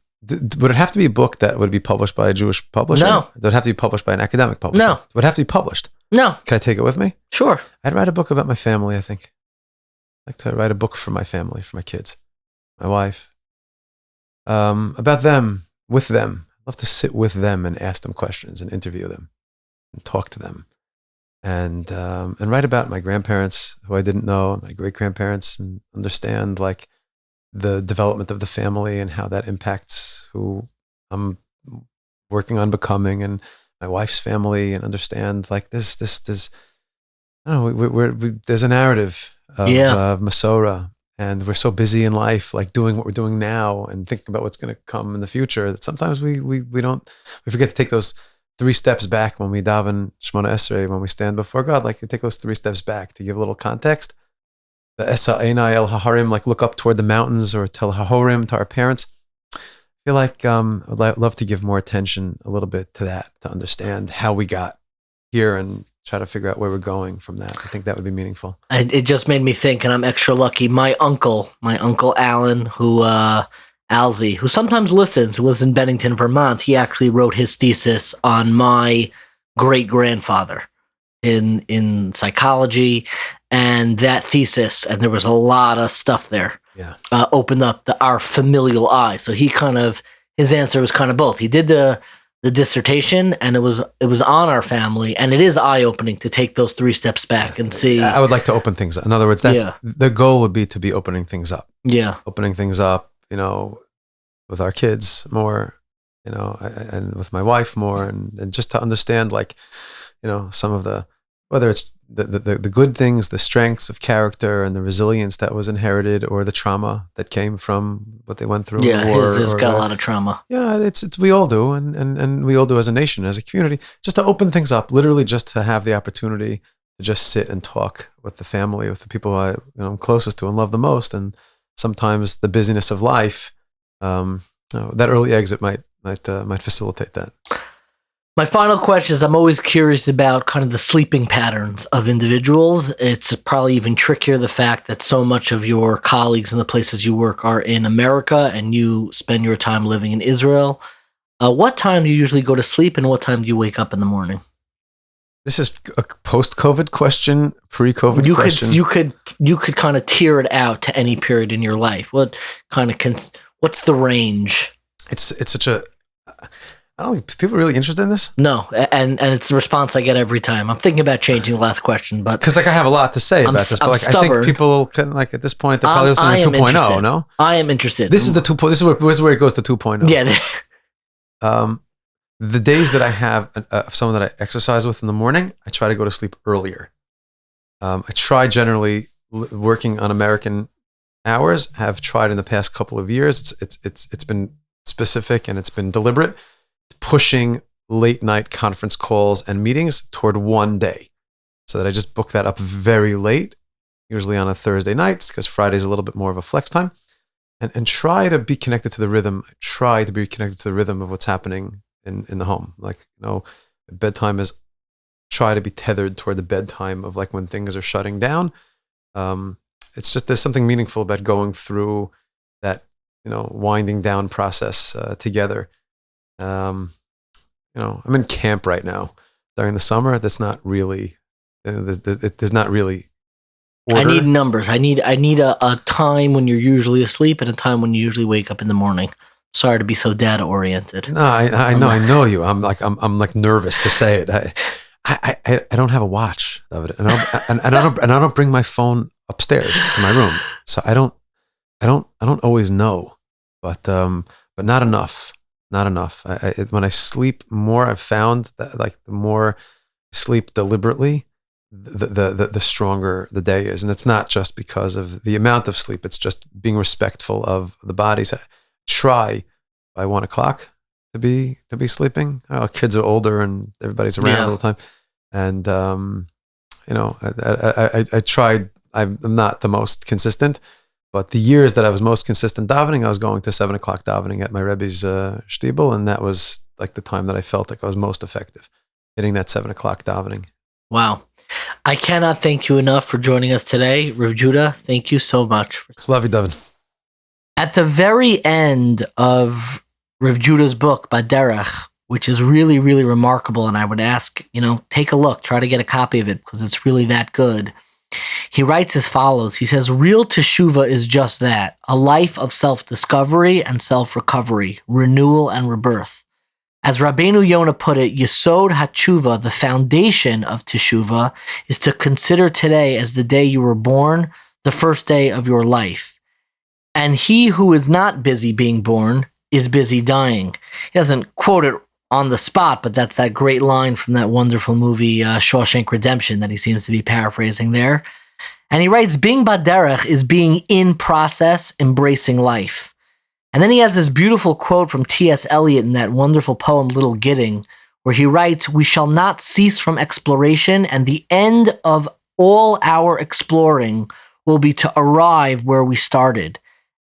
Would it have to be a book that would be published by a Jewish publisher? No. Does it have to be published by an academic publisher? No. Would it have to be published? No. Can I take it with me? Sure. I'd write a book about my family, I think. I'd like to write a book for my family, for my kids, my wife, about them, with them. I'd love to sit with them and ask them questions and interview them and talk to them and write about my grandparents who I didn't know, my great-grandparents, and understand like the development of the family and how that impacts who I'm working on becoming, and my wife's family, and understand like this I don't know, there's a narrative of Masorah, and we're so busy in life, like doing what we're doing now and thinking about what's going to come in the future, that sometimes we forget to take those 3 steps back when we daven Shemona Esrei, when we stand before God. Like, you take those 3 steps back to give a little context. The Esa Einai El Haharim, like look up toward the mountains, or Tel Hahorim, to our parents. I feel like I'd love to give more attention a little bit to that, to understand how we got here and try to figure out where we're going from that. I think that would be meaningful. And it just made me think, and I'm extra lucky. My uncle Alan, Alzy, who sometimes listens, who lives in Bennington, Vermont, he actually wrote his thesis on my great-grandfather in psychology, and that thesis, and there was a lot of stuff there. Yeah. Opened up our familial eye. So his answer was kind of both. He did the dissertation, and it was on our family, and it is eye-opening to take those 3 steps back and see. I would like to open things up. In other words, the goal would be to be opening things up. Yeah. Opening things up, with our kids more, and with my wife more, and just to understand, like, some of the, whether it's the good things, the strengths of character and the resilience that was inherited, or the trauma that came from what they went through. Yeah, in the war, he's got a lot of trauma. Yeah, it's we all do, and we all do as a nation, as a community, just to open things up, literally just to have the opportunity to just sit and talk with the family, with the people I'm closest to and love the most. And sometimes the busyness of life, that early exit might facilitate that. My final question is, I'm always curious about kind of the sleeping patterns of individuals. It's probably even trickier, the fact that so much of your colleagues in the places you work are in America, and you spend your time living in Israel. What time do you usually go to sleep, and what time do you wake up in the morning? This is a post-COVID question, pre-COVID question. You could kind of tear it out to any period in your life. What kind of what's the range? It's such a, I don't think people are really interested in this. No, and it's the response I get every time. I'm thinking about changing the last question, but because I have a lot to say about this, but I think people can, at this point, they're probably listening to 2.0. No, I am interested. This is the 2.0. This is where it goes to 2.0. Yeah. The days that I have someone that I exercise with in the morning, I try to go to sleep earlier. I try generally working on American hours. Have tried in the past couple of years. It's been specific and it's been deliberate, pushing late night conference calls and meetings toward one day, so that I just book that up very late, usually on a Thursday night, because Friday's a little bit more of a flex time, and try to be connected to the rhythm. Try to be connected to the rhythm of what's happening in the home. Like, bedtime is, try to be tethered toward the bedtime of, like, when things are shutting down. It's just, there's something meaningful about going through that, winding down process together. I'm in camp right now during the summer. That's not really, there's not really order. I need numbers. I need a time when you're usually asleep and a time when you usually wake up in the morning. Sorry to be so data oriented. No, I know you. I'm like nervous to say it. I don't have a watch of it, and I don't bring my phone upstairs to my room, so I don't always know, but not enough. Not enough. When I sleep more, I've found that, like, the more I sleep deliberately, the stronger the day is. And it's not just because of the amount of sleep. It's just being respectful of the bodies. I try by 1 o'clock to be sleeping. Our kids are older and everybody's around all the time. And, I tried. I'm not the most consistent, but the years that I was most consistent davening, I was going to 7 o'clock davening at my Rebbe's shtibel, and that was, like, the time that I felt like I was most effective, hitting that 7 o'clock davening. Wow. I cannot thank you enough for joining us today. Rav Judah, thank you so much. Love you, David. At the very end of Rav Judah's book, Baderech, which is really, really remarkable, and I would ask, take a look, try to get a copy of it, because it's really that good. He writes as follows. He says, real Teshuva is just that, a life of self-discovery and self-recovery, renewal and rebirth. As Rabbeinu Yonah put it, Yesod HaTshuva, the foundation of Teshuva, is to consider today as the day you were born, the first day of your life. And he who is not busy being born is busy dying. He doesn't quote it on the spot, but that's that great line from that wonderful movie, Shawshank Redemption, that he seems to be paraphrasing there. And he writes, being baderech is being in process, embracing life. And then he has this beautiful quote from T.S. Eliot in that wonderful poem, Little Gidding, where he writes, we shall not cease from exploration, and the end of all our exploring will be to arrive where we started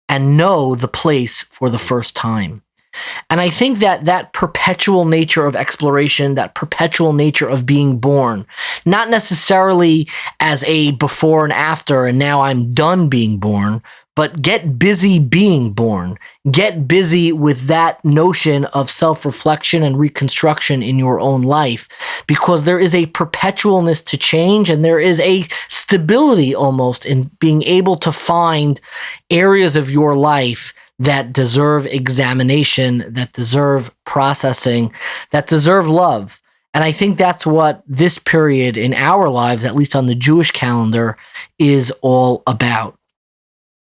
and know the place for the first time. And I think that that perpetual nature of exploration, that perpetual nature of being born, not necessarily as a before and after, and now I'm done being born, but get busy being born. Get busy with that notion of self-reflection and reconstruction in your own life, because there is a perpetualness to change, and there is a stability almost in being able to find areas of your life that deserve examination, that deserve processing, that deserve love. And I think that's what this period in our lives, at least on the Jewish calendar, is all about.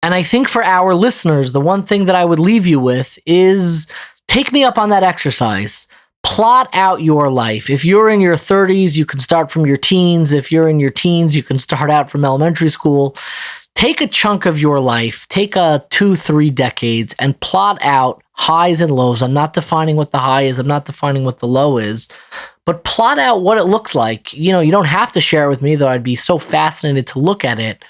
And I think for our listeners, the one thing that I would leave you with is take me up on that exercise. Plot out your life. If you're in your 30s, you can start from your teens. If you're in your teens, you can start out from elementary school. Take a chunk of your life, take 2-3 decades, and plot out highs and lows. I'm not defining what the high is. I'm not defining what the low is. But plot out what it looks like. You know, you don't have to share it with me, though I'd be so fascinated to look at it.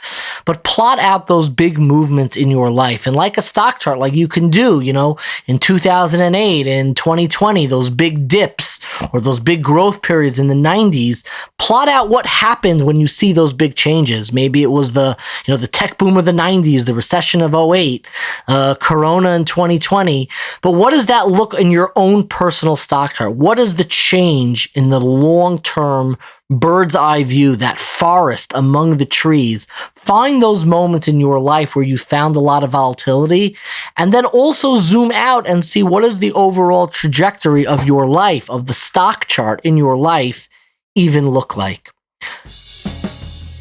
But plot out those big movements in your life. And like a stock chart, like you can do, you know, in 2008, in 2020, those big dips or those big growth periods in the 90s, plot out what happened when you see those big changes. Maybe it was the tech boom of the 90s, the recession of 08, Corona in 2020. But what does that look in your own personal stock chart? What is the change in the long-term bird's eye view, that forest among the trees? Find those moments in your life where you found a lot of volatility, and then also zoom out and see what is the overall trajectory of your life, of the stock chart in your life even look like.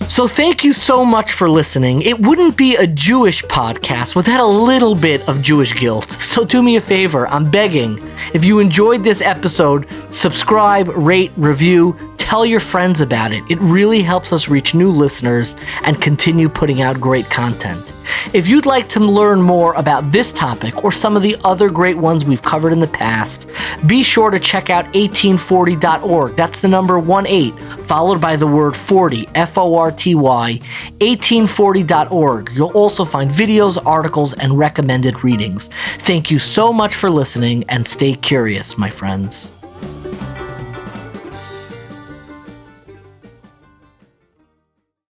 So thank you so much for listening. It wouldn't be a Jewish podcast without a little bit of Jewish guilt. So do me a favor, I'm begging. If you enjoyed this episode, subscribe, rate, review, tell your friends about it. It really helps us reach new listeners and continue putting out great content. If you'd like to learn more about this topic or some of the other great ones we've covered in the past, be sure to check out 1840.org. That's the number 18, followed by the word 40, F-O-R-T-Y, 1840.org. You'll also find videos, articles, and recommended readings. Thank you so much for listening, and stay curious, my friends.